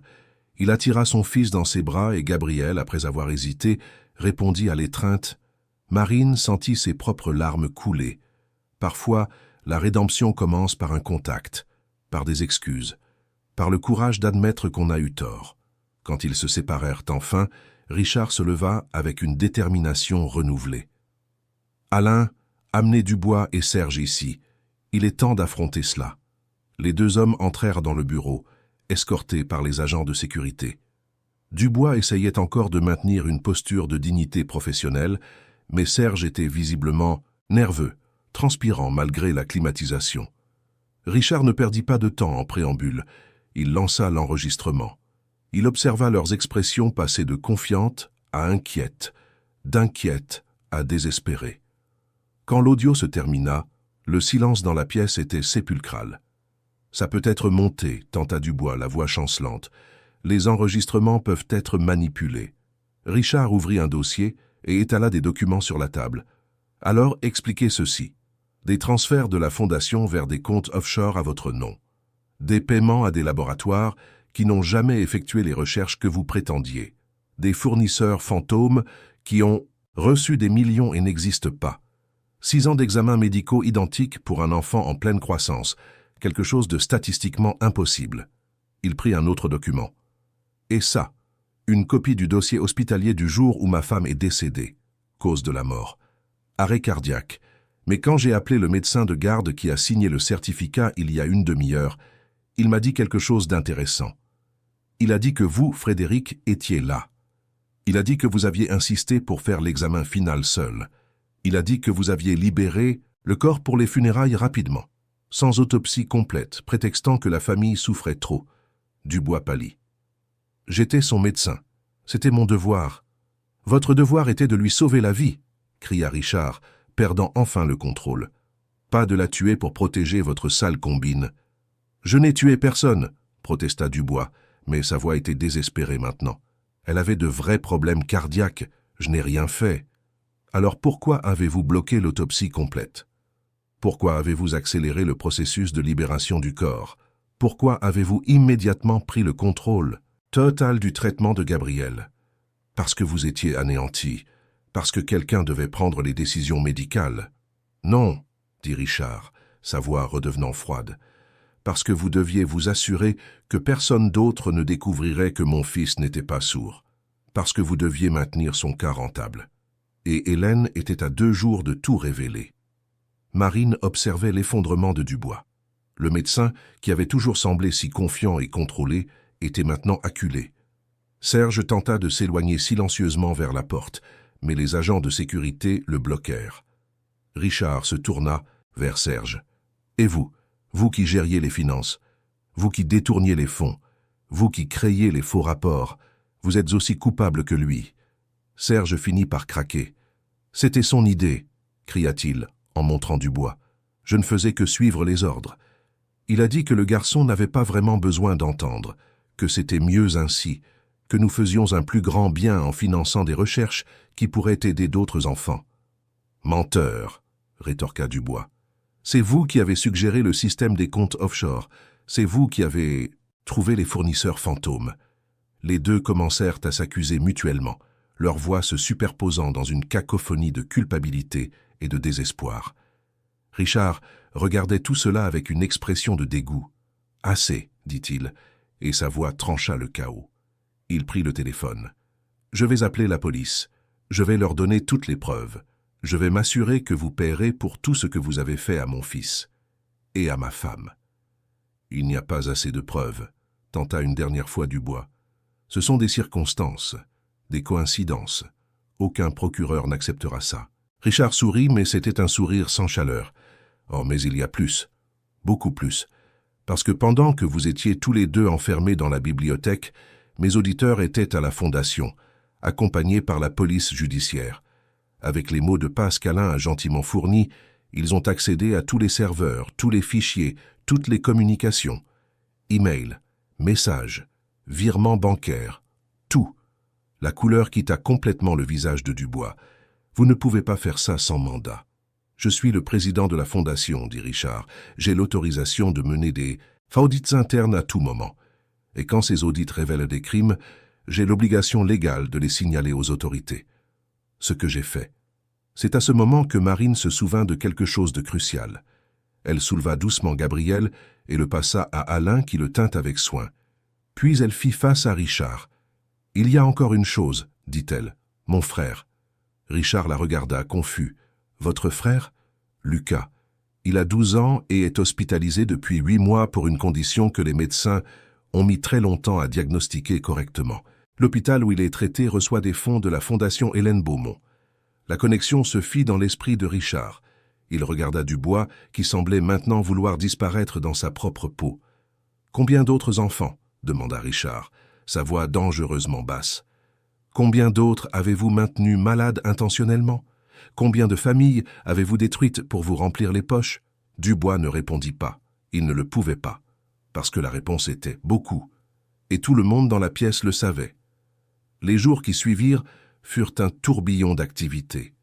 [SPEAKER 1] Il attira son fils dans ses bras et Gabriel, après avoir hésité, répondit à l'étreinte. Marine sentit ses propres larmes couler. Parfois, la rédemption commence par un contact, par des excuses, par le courage d'admettre qu'on a eu tort. Quand ils se séparèrent enfin, Richard se leva avec une détermination renouvelée. « Alain, amenez Dubois et Serge ici. Il est temps d'affronter cela. » Les 2 hommes entrèrent dans le bureau, escortés par les agents de sécurité. Dubois essayait encore de maintenir une posture de dignité professionnelle, mais Serge était visiblement nerveux, transpirant malgré la climatisation. Richard ne perdit pas de temps en préambule. Il lança l'enregistrement. Il observa leurs expressions passer de confiantes à inquiètes, d'inquiètes à désespérées. Quand l'audio se termina, le silence dans la pièce était sépulcral. « Ça peut être monté, » tenta Dubois, la voix chancelante. « Les enregistrements peuvent être manipulés. » Richard ouvrit un dossier et étala des documents sur la table. Alors expliquez ceci. Des transferts de la fondation vers des comptes offshore à votre nom. Des paiements à des laboratoires qui n'ont jamais effectué les recherches que vous prétendiez. Des fournisseurs fantômes qui ont reçu des millions et n'existent pas. 6 ans d'examens médicaux identiques pour un enfant en pleine croissance, quelque chose de statistiquement impossible. Il prit un autre document. Et ça, une copie du dossier hospitalier du jour où ma femme est décédée. Cause de la mort. Arrêt cardiaque. Mais quand j'ai appelé le médecin de garde qui a signé le certificat il y a une demi-heure, il m'a dit quelque chose d'intéressant. Il a dit que vous, Frédéric, étiez là. Il a dit que vous aviez insisté pour faire l'examen final seul. Il a dit que vous aviez libéré le corps pour les funérailles rapidement, sans autopsie complète, prétextant que la famille souffrait trop. Dubois pâlit. J'étais son médecin. C'était mon devoir. Votre devoir était de lui sauver la vie, cria Richard, perdant enfin le contrôle. Pas de la tuer pour protéger votre sale combine. Je n'ai tué personne, protesta Dubois, mais sa voix était désespérée maintenant. Elle avait de vrais problèmes cardiaques. Je n'ai rien fait. Alors pourquoi avez-vous bloqué l'autopsie complète? Pourquoi avez-vous accéléré le processus de libération du corps? Pourquoi avez-vous immédiatement pris le contrôle total du traitement de Gabriel? Parce que vous étiez anéanti, parce que quelqu'un devait prendre les décisions médicales. Non, dit Richard, sa voix redevenant froide, parce que vous deviez vous assurer que personne d'autre ne découvrirait que mon fils n'était pas sourd, parce que vous deviez maintenir son cas rentable. Et Hélène était à 2 jours de tout révéler. Marine observait l'effondrement de Dubois. Le médecin, qui avait toujours semblé si confiant et contrôlé, était maintenant acculé. Serge tenta de s'éloigner silencieusement vers la porte, mais les agents de sécurité le bloquèrent. Richard se tourna vers Serge. « Et vous, vous qui gériez les finances, vous qui détourniez les fonds, vous qui créiez les faux rapports, vous êtes aussi coupable que lui. » Serge finit par craquer. « C'était son idée, » cria-t-il, en montrant Dubois. « Je ne faisais que suivre les ordres. » Il a dit que le garçon n'avait pas vraiment besoin d'entendre, que c'était mieux ainsi, que nous faisions un plus grand bien en finançant des recherches qui pourraient aider d'autres enfants. « Menteur, » rétorqua Dubois. « C'est vous qui avez suggéré le système des comptes offshore. C'est vous qui avez trouvé les fournisseurs fantômes. » Les deux commencèrent à s'accuser mutuellement, leurs voix se superposant dans une cacophonie de culpabilité et de désespoir. Richard regardait tout cela avec une expression de dégoût. « Assez, dit-il, et sa voix trancha le chaos. Il prit le téléphone. « Je vais appeler la police. Je vais leur donner toutes les preuves. Je vais m'assurer que vous paierez pour tout ce que vous avez fait à mon fils. Et à ma femme. » « Il n'y a pas assez de preuves, » tenta une dernière fois Dubois. « Ce sont des circonstances, des coïncidences. Aucun procureur n'acceptera ça. » Richard sourit, mais c'était un sourire sans chaleur. « Oh, mais il y a plus, beaucoup plus. Parce que pendant que vous étiez tous les deux enfermés dans la bibliothèque, mes auditeurs étaient à la fondation, accompagnés par la police judiciaire. Avec les mots de passe qu'Alain a gentiment fournis, ils ont accédé à tous les serveurs, tous les fichiers, toutes les communications. Email, messages, virements bancaires, tout. La couleur quitta complètement le visage de Dubois. « Vous ne pouvez pas faire ça sans mandat. »« Je suis le président de la fondation, » dit Richard. « J'ai l'autorisation de mener des audits internes à tout moment. Et quand ces audits révèlent des crimes, j'ai l'obligation légale de les signaler aux autorités. » Ce que j'ai fait. C'est à ce moment que Marine se souvint de quelque chose de crucial. Elle souleva doucement Gabriel et le passa à Alain qui le tint avec soin. Puis elle fit face à Richard. « Il y a encore une chose, » dit-elle. « Mon frère. » Richard la regarda, confus. « Votre frère ?»« Lucas. Il a 12 ans et est hospitalisé depuis 8 mois pour une condition que les médecins ont mis très longtemps à diagnostiquer correctement. L'hôpital où il est traité reçoit des fonds de la Fondation Hélène Beaumont. » La connexion se fit dans l'esprit de Richard. Il regarda Dubois, qui semblait maintenant vouloir disparaître dans sa propre peau. « Combien d'autres enfants ?» demanda Richard, sa voix dangereusement basse. « Combien d'autres avez-vous maintenus malades intentionnellement? Combien de familles avez-vous détruites pour vous remplir les poches ?» Dubois ne répondit pas. Il ne le pouvait pas, parce que la réponse était « beaucoup ». Et tout le monde dans la pièce le savait. Les jours qui suivirent furent un tourbillon d'activités.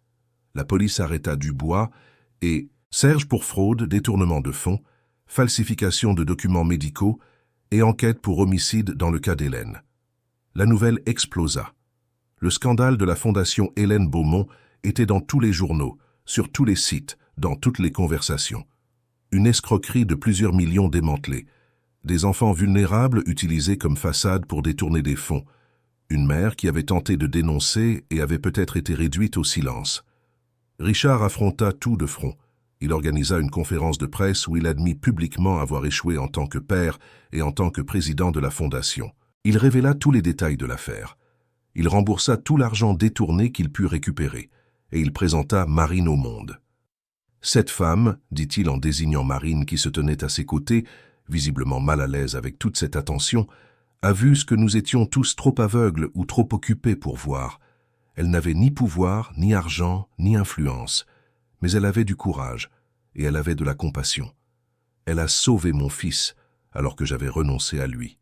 [SPEAKER 1] La police arrêta Dubois et Serge pour fraude, détournement de fonds, falsification de documents médicaux et enquête pour homicide dans le cas d'Hélène. La nouvelle explosa. Le scandale de la fondation Hélène Beaumont était dans tous les journaux, sur tous les sites, dans toutes les conversations. Une escroquerie de plusieurs millions démantelée. Des enfants vulnérables utilisés comme façade pour détourner des fonds. Une mère qui avait tenté de dénoncer et avait peut-être été réduite au silence. Richard affronta tout de front. Il organisa une conférence de presse où il admit publiquement avoir échoué en tant que père et en tant que président de la fondation. Il révéla tous les détails de l'affaire. Il remboursa tout l'argent détourné qu'il put récupérer, et il présenta Marine au monde. Cette femme, dit-il en désignant Marine qui se tenait à ses côtés, visiblement mal à l'aise avec toute cette attention, a vu ce que nous étions tous trop aveugles ou trop occupés pour voir. Elle n'avait ni pouvoir, ni argent, ni influence, mais elle avait du courage, et elle avait de la compassion. Elle a sauvé mon fils, alors que j'avais renoncé à lui.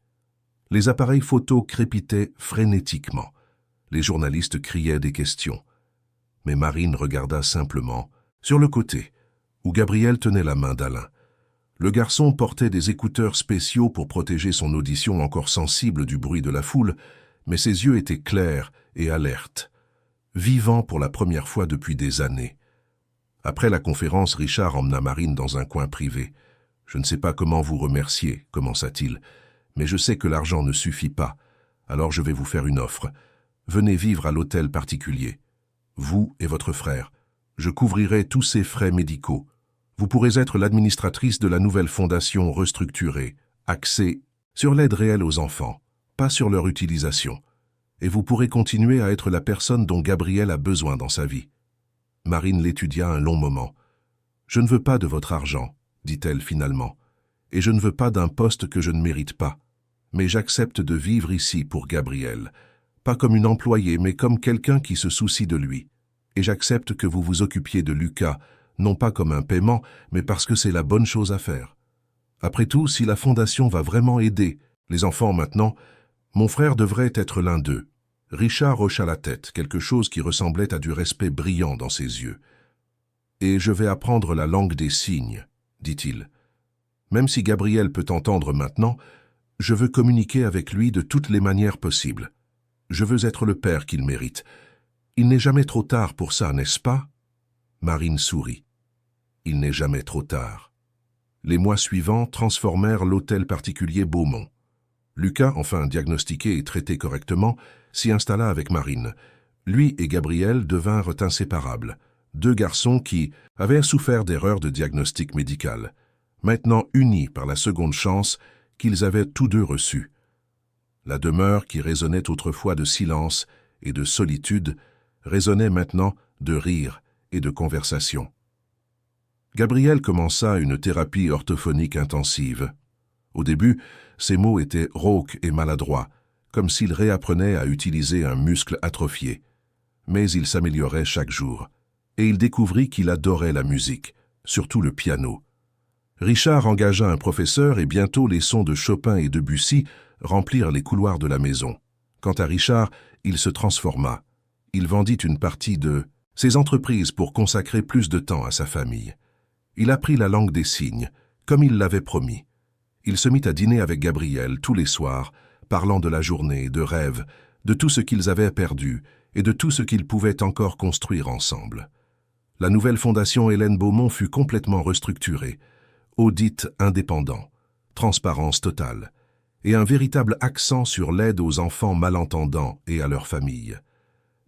[SPEAKER 1] Les appareils photos crépitaient frénétiquement. Les journalistes criaient des questions. Mais Marine regarda simplement, sur le côté, où Gabriel tenait la main d'Alain. Le garçon portait des écouteurs spéciaux pour protéger son audition encore sensible du bruit de la foule, mais ses yeux étaient clairs et alertes, vivants pour la première fois depuis des années. Après la conférence, Richard emmena Marine dans un coin privé. « Je ne sais pas comment vous remercier, commença-t-il, mais je sais que l'argent ne suffit pas, alors je vais vous faire une offre. Venez vivre à l'hôtel particulier. Vous et votre frère. Je couvrirai tous ces frais médicaux. Vous pourrez être l'administratrice de la nouvelle fondation restructurée, axée sur l'aide réelle aux enfants, pas sur leur utilisation. Et vous pourrez continuer à être la personne dont Gabriel a besoin dans sa vie. » Marine l'étudia un long moment. « Je ne veux pas de votre argent, dit-elle finalement, et je ne veux pas d'un poste que je ne mérite pas. Mais j'accepte de vivre ici pour Gabriel, pas comme une employée, mais comme quelqu'un qui se soucie de lui. Et j'accepte que vous vous occupiez de Lucas, non pas comme un paiement, mais parce que c'est la bonne chose à faire. Après tout, si la fondation va vraiment aider les enfants maintenant, mon frère devrait être l'un d'eux. » Richard hocha la tête, quelque chose qui ressemblait à du respect brillant dans ses yeux. « Et je vais apprendre la langue des signes, » dit-il. « Même si Gabriel peut entendre maintenant, je veux communiquer avec lui de toutes les manières possibles. Je veux être le père qu'il mérite. Il n'est jamais trop tard pour ça, n'est-ce pas ?» Marine sourit. Il n'est jamais trop tard. Les mois suivants transformèrent l'hôtel particulier Beaumont. Lucas, enfin diagnostiqué et traité correctement, s'y installa avec Marine. Lui et Gabriel devinrent inséparables, deux garçons qui avaient souffert d'erreurs de diagnostic médical, maintenant unis par la seconde chance qu'ils avaient tous deux reçue. La demeure qui résonnait autrefois de silence et de solitude résonnait maintenant de rire et de conversation. Gabriel commença une thérapie orthophonique intensive. Au début, ses mots étaient rauques et maladroits, comme s'il réapprenait à utiliser un muscle atrophié. Mais il s'améliorait chaque jour, et il découvrit qu'il adorait la musique, surtout le piano. Richard engagea un professeur et bientôt les sons de Chopin et de Debussy remplirent les couloirs de la maison. Quant à Richard, il se transforma. Il vendit une partie de ses entreprises pour consacrer plus de temps à sa famille. Il apprit la langue des signes, comme il l'avait promis. Il se mit à dîner avec Gabriel tous les soirs, parlant de la journée, de rêves, de tout ce qu'ils avaient perdu et de tout ce qu'ils pouvaient encore construire ensemble. La nouvelle fondation Hélène Beaumont fut complètement restructurée, audit indépendant, transparence totale, et un véritable accent sur l'aide aux enfants malentendants et à leurs familles.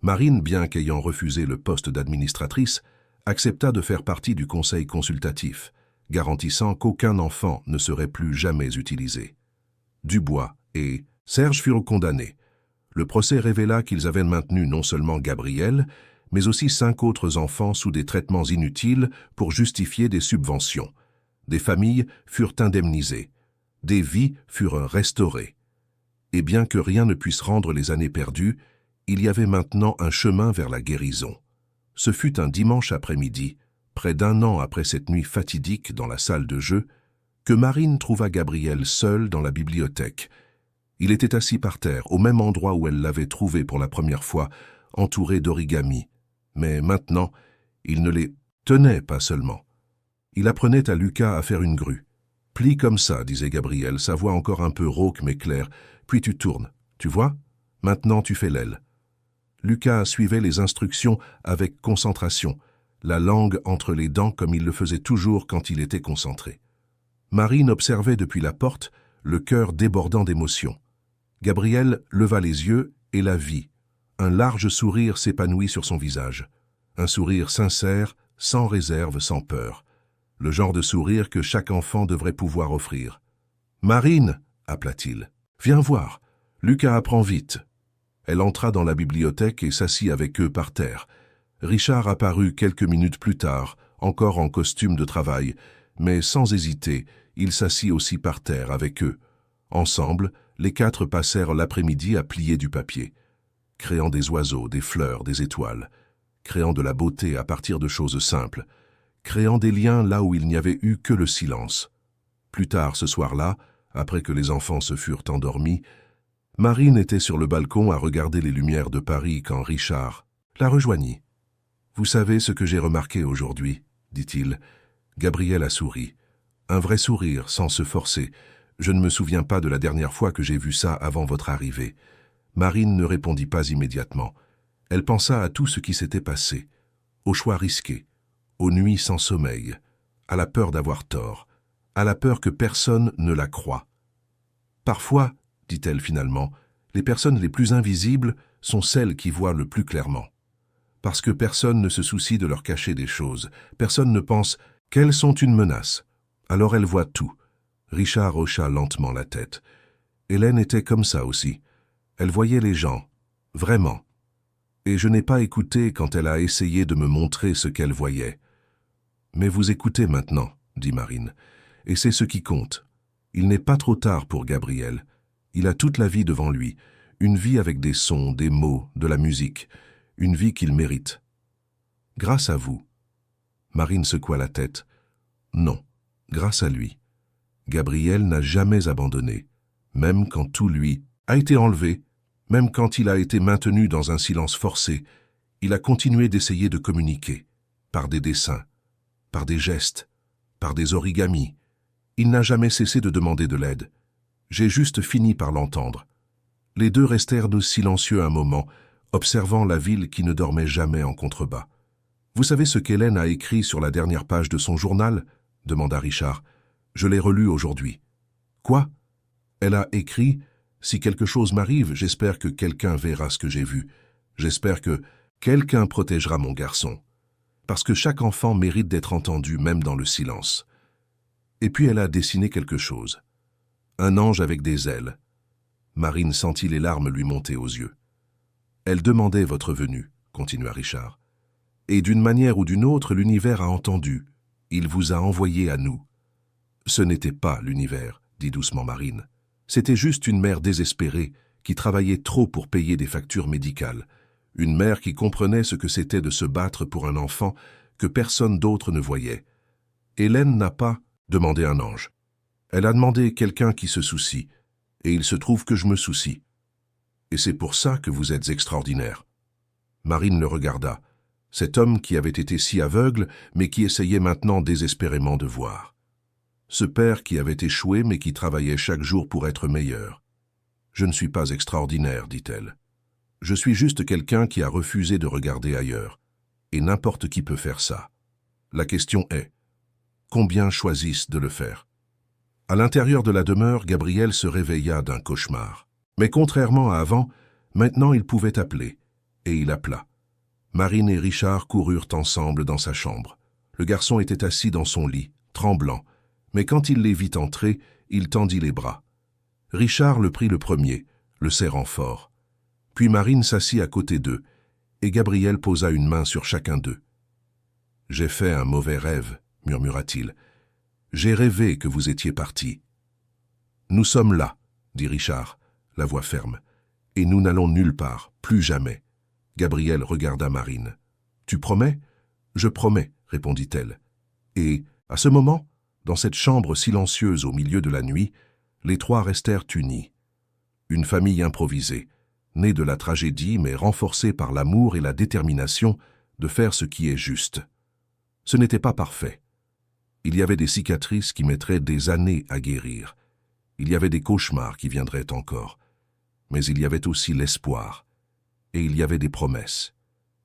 [SPEAKER 1] Marine, bien qu'ayant refusé le poste d'administratrice, accepta de faire partie du conseil consultatif, garantissant qu'aucun enfant ne serait plus jamais utilisé. Dubois et Serge furent condamnés. Le procès révéla qu'ils avaient maintenu non seulement Gabriel, mais aussi 5 autres enfants sous des traitements inutiles pour justifier des subventions. Des familles furent indemnisées. Des vies furent restaurées. Et bien que rien ne puisse rendre les années perdues, il y avait maintenant un chemin vers la guérison. Ce fut un dimanche après-midi, près d'1 an après cette nuit fatidique dans la salle de jeu, que Marine trouva Gabriel seul dans la bibliothèque. Il était assis par terre, au même endroit où elle l'avait trouvé pour la première fois, entourés d'origami. Mais maintenant, il ne les tenait pas seulement. Il apprenait à Lucas à faire une grue. « Plie comme ça, disait Gabriel, sa voix encore un peu rauque mais claire. Puis tu tournes. Tu vois? Maintenant tu fais l'aile. » Lucas suivait les instructions avec concentration, la langue entre les dents comme il le faisait toujours quand il était concentré. Marine observait depuis la porte, le cœur débordant d'émotion. Gabriel leva les yeux et la vit. Un large sourire s'épanouit sur son visage. Un sourire sincère, sans réserve, sans peur. Le genre de sourire que chaque enfant devrait pouvoir offrir. « Marine !» appela-t-il. « Viens voir. Lucas apprend vite. » Elle entra dans la bibliothèque et s'assit avec eux par terre. Richard apparut quelques minutes plus tard, encore en costume de travail, mais sans hésiter, il s'assit aussi par terre avec eux. Ensemble, les quatre passèrent l'après-midi à plier du papier, créant des oiseaux, des fleurs, des étoiles, créant de la beauté à partir de choses simples, créant des liens là où il n'y avait eu que le silence. Plus tard ce soir-là, après que les enfants se furent endormis, Marine était sur le balcon à regarder les lumières de Paris quand Richard la rejoignit. « Vous savez ce que j'ai remarqué aujourd'hui ?» dit-il. Gabriel a souri. Un vrai sourire, sans se forcer. « Je ne me souviens pas de la dernière fois que j'ai vu ça avant votre arrivée. » Marine ne répondit pas immédiatement. Elle pensa à tout ce qui s'était passé, aux choix risqués, aux nuits sans sommeil, à la peur d'avoir tort, à la peur que personne ne la croie. « Parfois, dit-elle finalement, les personnes les plus invisibles sont celles qui voient le plus clairement. Parce que personne ne se soucie de leur cacher des choses, personne ne pense qu'elles sont une menace. Alors elles voient tout. » Richard hocha lentement la tête. Hélène était comme ça aussi. Elle voyait les gens, vraiment. Et je n'ai pas écouté quand elle a essayé de me montrer ce qu'elle voyait. « Mais vous écoutez maintenant, » dit Marine, « et c'est ce qui compte. Il n'est pas trop tard pour Gabriel. Il a toute la vie devant lui, une vie avec des sons, des mots, de la musique, une vie qu'il mérite. Grâce à vous. » Marine secoua la tête. « Non, grâce à lui. Gabriel n'a jamais abandonné, même quand tout lui a été enlevé, même quand il a été maintenu dans un silence forcé, il a continué d'essayer de communiquer, par des dessins, par des gestes, par des origamis. Il n'a jamais cessé de demander de l'aide. J'ai juste fini par l'entendre. » Les deux restèrent silencieux un moment, observant la ville qui ne dormait jamais en contrebas. « Vous savez ce qu'Hélène a écrit sur la dernière page de son journal ?» demanda Richard. « Je l'ai relu aujourd'hui. »« Quoi ?» ?»« Elle a écrit « Si quelque chose m'arrive, j'espère que quelqu'un verra ce que j'ai vu. J'espère que quelqu'un protégera mon garçon. Parce que chaque enfant mérite d'être entendu, même dans le silence. » Et puis elle a dessiné quelque chose. Un ange avec des ailes. Marine sentit les larmes lui monter aux yeux. « Elle demandait votre venue, » continua Richard. « Et d'une manière ou d'une autre, l'univers a entendu. Il vous a envoyé à nous. » « Ce n'était pas l'univers, » dit doucement Marine. « C'était juste une mère désespérée qui travaillait trop pour payer des factures médicales. Une mère qui comprenait ce que c'était de se battre pour un enfant que personne d'autre ne voyait. Hélène n'a pas demandé un ange. Elle a demandé quelqu'un qui se soucie, et il se trouve que je me soucie. Et c'est pour ça que vous êtes extraordinaire. » Marine le regarda, cet homme qui avait été si aveugle, mais qui essayait maintenant désespérément de voir. Ce père qui avait échoué, mais qui travaillait chaque jour pour être meilleur. « Je ne suis pas extraordinaire, dit-elle. Je suis juste quelqu'un qui a refusé de regarder ailleurs. Et n'importe qui peut faire ça. La question est, combien choisissent de le faire ?» À l'intérieur de la demeure, Gabriel se réveilla d'un cauchemar. Mais contrairement à avant, maintenant il pouvait appeler. Et il appela. Marine et Richard coururent ensemble dans sa chambre. Le garçon était assis dans son lit, tremblant, mais quand il les vit entrer, il tendit les bras. Richard le prit le premier, le serrant fort. Puis Marine s'assit à côté d'eux, et Gabriel posa une main sur chacun d'eux. « J'ai fait un mauvais rêve, » murmura-t-il. « J'ai rêvé que vous étiez partis. »« Nous sommes là, » dit Richard, la voix ferme, « et nous n'allons nulle part, plus jamais. » Gabriel regarda Marine. « Tu promets ?»« Je promets, » répondit-elle. Et, à ce moment, dans cette chambre silencieuse au milieu de la nuit, les trois restèrent unis. Une famille improvisée, né de la tragédie mais renforcé par l'amour et la détermination de faire ce qui est juste. Ce n'était pas parfait. Il y avait des cicatrices qui mettraient des années à guérir. Il y avait des cauchemars qui viendraient encore. Mais il y avait aussi l'espoir. Et il y avait des promesses.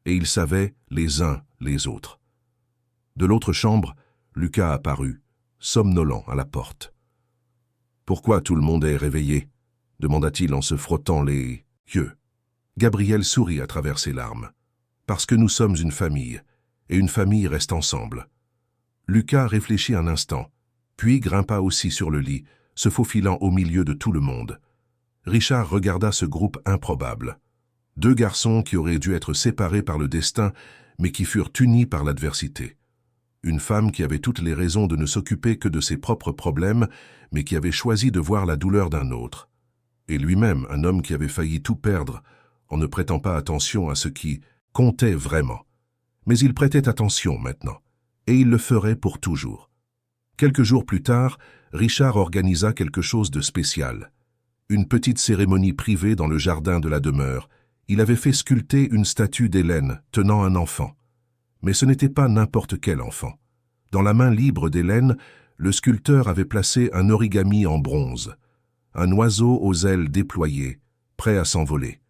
[SPEAKER 1] Et ils savaient les uns les autres. De l'autre chambre, Lucas apparut, somnolent à la porte. « Pourquoi tout le monde est réveillé ?» demanda-t-il en se frottant les yeux. Gabriel sourit à travers ses larmes. « Parce que nous sommes une famille, et une famille reste ensemble. » Lucas réfléchit un instant, puis grimpa aussi sur le lit, se faufilant au milieu de tout le monde. Richard regarda ce groupe improbable. 2 garçons qui auraient dû être séparés par le destin, mais qui furent unis par l'adversité. Une femme qui avait toutes les raisons de ne s'occuper que de ses propres problèmes, mais qui avait choisi de voir la douleur d'un autre. Et lui-même, un homme qui avait failli tout perdre, en ne prêtant pas attention à ce qui comptait vraiment. Mais il prêtait attention maintenant, et il le ferait pour toujours. Quelques jours plus tard, Richard organisa quelque chose de spécial. Une petite cérémonie privée dans le jardin de la demeure. Il avait fait sculpter une statue d'Hélène tenant un enfant. Mais ce n'était pas n'importe quel enfant. Dans la main libre d'Hélène, le sculpteur avait placé un origami en bronze. Un oiseau aux ailes déployées, prêt à s'envoler.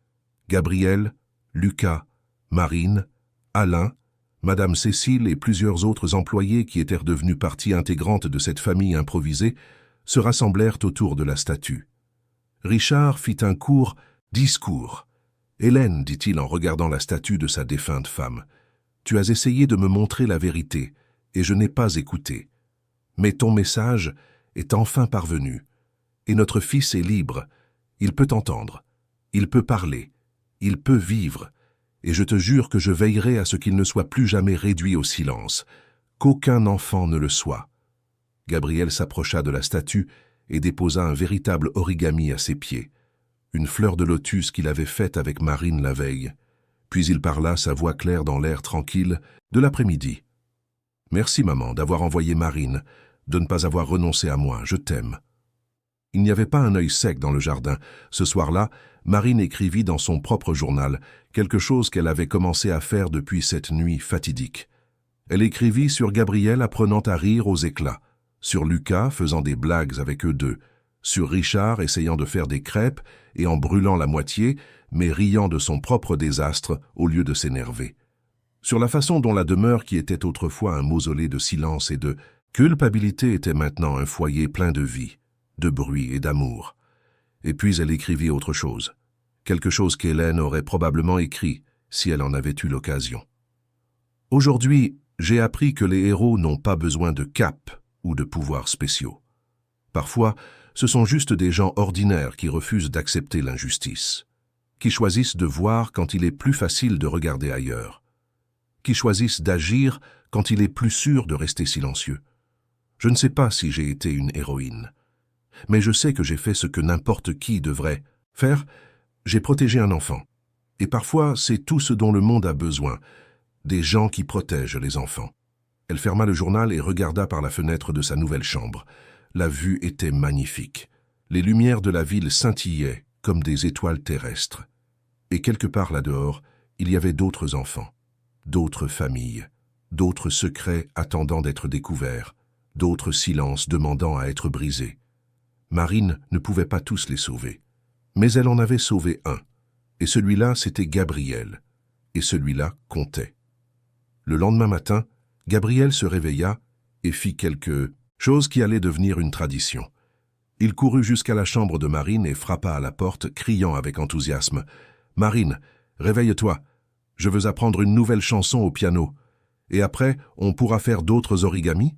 [SPEAKER 1] Gabriel, Lucas, Marine, Alain, Madame Cécile et plusieurs autres employés qui étaient devenus partie intégrante de cette famille improvisée se rassemblèrent autour de la statue. Richard fit un court discours. « Hélène, dit-il en regardant la statue de sa défunte femme, tu as essayé de me montrer la vérité, et je n'ai pas écouté. Mais ton message est enfin parvenu, et notre fils est libre. Il peut entendre, il peut parler, il peut vivre, et je te jure que je veillerai à ce qu'il ne soit plus jamais réduit au silence, qu'aucun enfant ne le soit. » Gabriel s'approcha de la statue et déposa un véritable origami à ses pieds, une fleur de lotus qu'il avait faite avec Marine la veille. Puis il parla, sa voix claire dans l'air tranquille, de l'après-midi. « Merci, maman, d'avoir envoyé Marine, de ne pas avoir renoncé à moi, je t'aime. » Il n'y avait pas un œil sec dans le jardin. Ce soir-là, Marine écrivit dans son propre journal quelque chose qu'elle avait commencé à faire depuis cette nuit fatidique. Elle écrivit sur Gabriel apprenant à rire aux éclats, sur Lucas faisant des blagues avec eux deux, sur Richard essayant de faire des crêpes et en brûlant la moitié, mais riant de son propre désastre au lieu de s'énerver. Sur la façon dont la demeure qui était autrefois un mausolée de silence et de culpabilité était maintenant un foyer plein de vie, de bruit et d'amour. Et puis elle écrivit autre chose, quelque chose qu'Hélène aurait probablement écrit si elle en avait eu l'occasion. « Aujourd'hui, j'ai appris que les héros n'ont pas besoin de cape ou de pouvoirs spéciaux. Parfois, ce sont juste des gens ordinaires qui refusent d'accepter l'injustice, qui choisissent de voir quand il est plus facile de regarder ailleurs, qui choisissent d'agir quand il est plus sûr de rester silencieux. Je ne sais pas si j'ai été une héroïne, mais je sais que j'ai fait ce que n'importe qui devrait faire. J'ai protégé un enfant. Et parfois, c'est tout ce dont le monde a besoin, des gens qui protègent les enfants. » Elle ferma le journal et regarda par la fenêtre de sa nouvelle chambre. La vue était magnifique. Les lumières de la ville scintillaient comme des étoiles terrestres. Et quelque part là-dehors, il y avait d'autres enfants, d'autres familles, d'autres secrets attendant d'être découverts, d'autres silences demandant à être brisés. Marine ne pouvait pas tous les sauver, mais elle en avait sauvé un, et celui-là, c'était Gabriel, et celui-là comptait. Le lendemain matin, Gabriel se réveilla et fit quelque chose qui allait devenir une tradition. Il courut jusqu'à la chambre de Marine et frappa à la porte, criant avec enthousiasme « Marine, réveille-toi, je veux apprendre une nouvelle chanson au piano. Et après, on pourra faire d'autres origamis,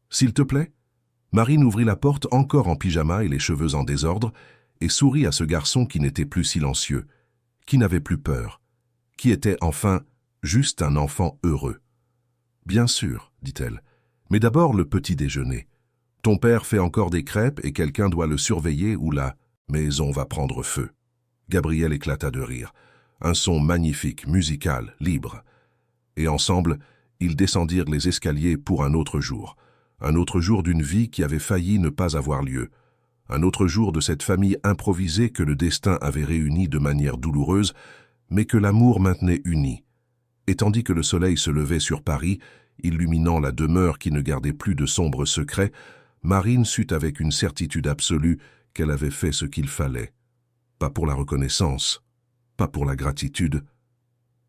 [SPEAKER 1] s'il te plaît ?» Marine ouvrit la porte encore en pyjama et les cheveux en désordre et sourit à ce garçon qui n'était plus silencieux, qui n'avait plus peur, qui était enfin juste un enfant heureux. « Bien sûr, dit-elle, mais d'abord le petit déjeuner. Ton père fait encore des crêpes et quelqu'un doit le surveiller ou la maison va prendre feu. » Gabriel éclata de rire. Un son magnifique, musical, libre. Et ensemble, ils descendirent les escaliers pour un autre jour d'une vie qui avait failli ne pas avoir lieu, Un autre jour de cette famille improvisée que le destin avait réunie de manière douloureuse, mais que l'amour maintenait unie. Et tandis que le soleil se levait sur Paris, illuminant la demeure qui ne gardait plus de sombres secrets, Marine sut avec une certitude absolue qu'elle avait fait ce qu'il fallait. Pas pour la reconnaissance, pas pour la gratitude,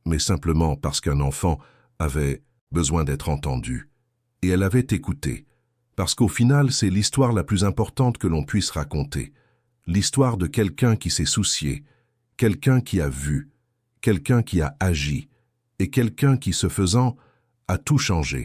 [SPEAKER 1] mais simplement parce qu'un enfant avait besoin d'être entendu. Et elle avait écouté, parce qu'au final, c'est l'histoire la plus importante que l'on puisse raconter. L'histoire de quelqu'un qui s'est soucié, quelqu'un qui a vu, quelqu'un qui a agi, et quelqu'un qui, ce faisant, a tout changé.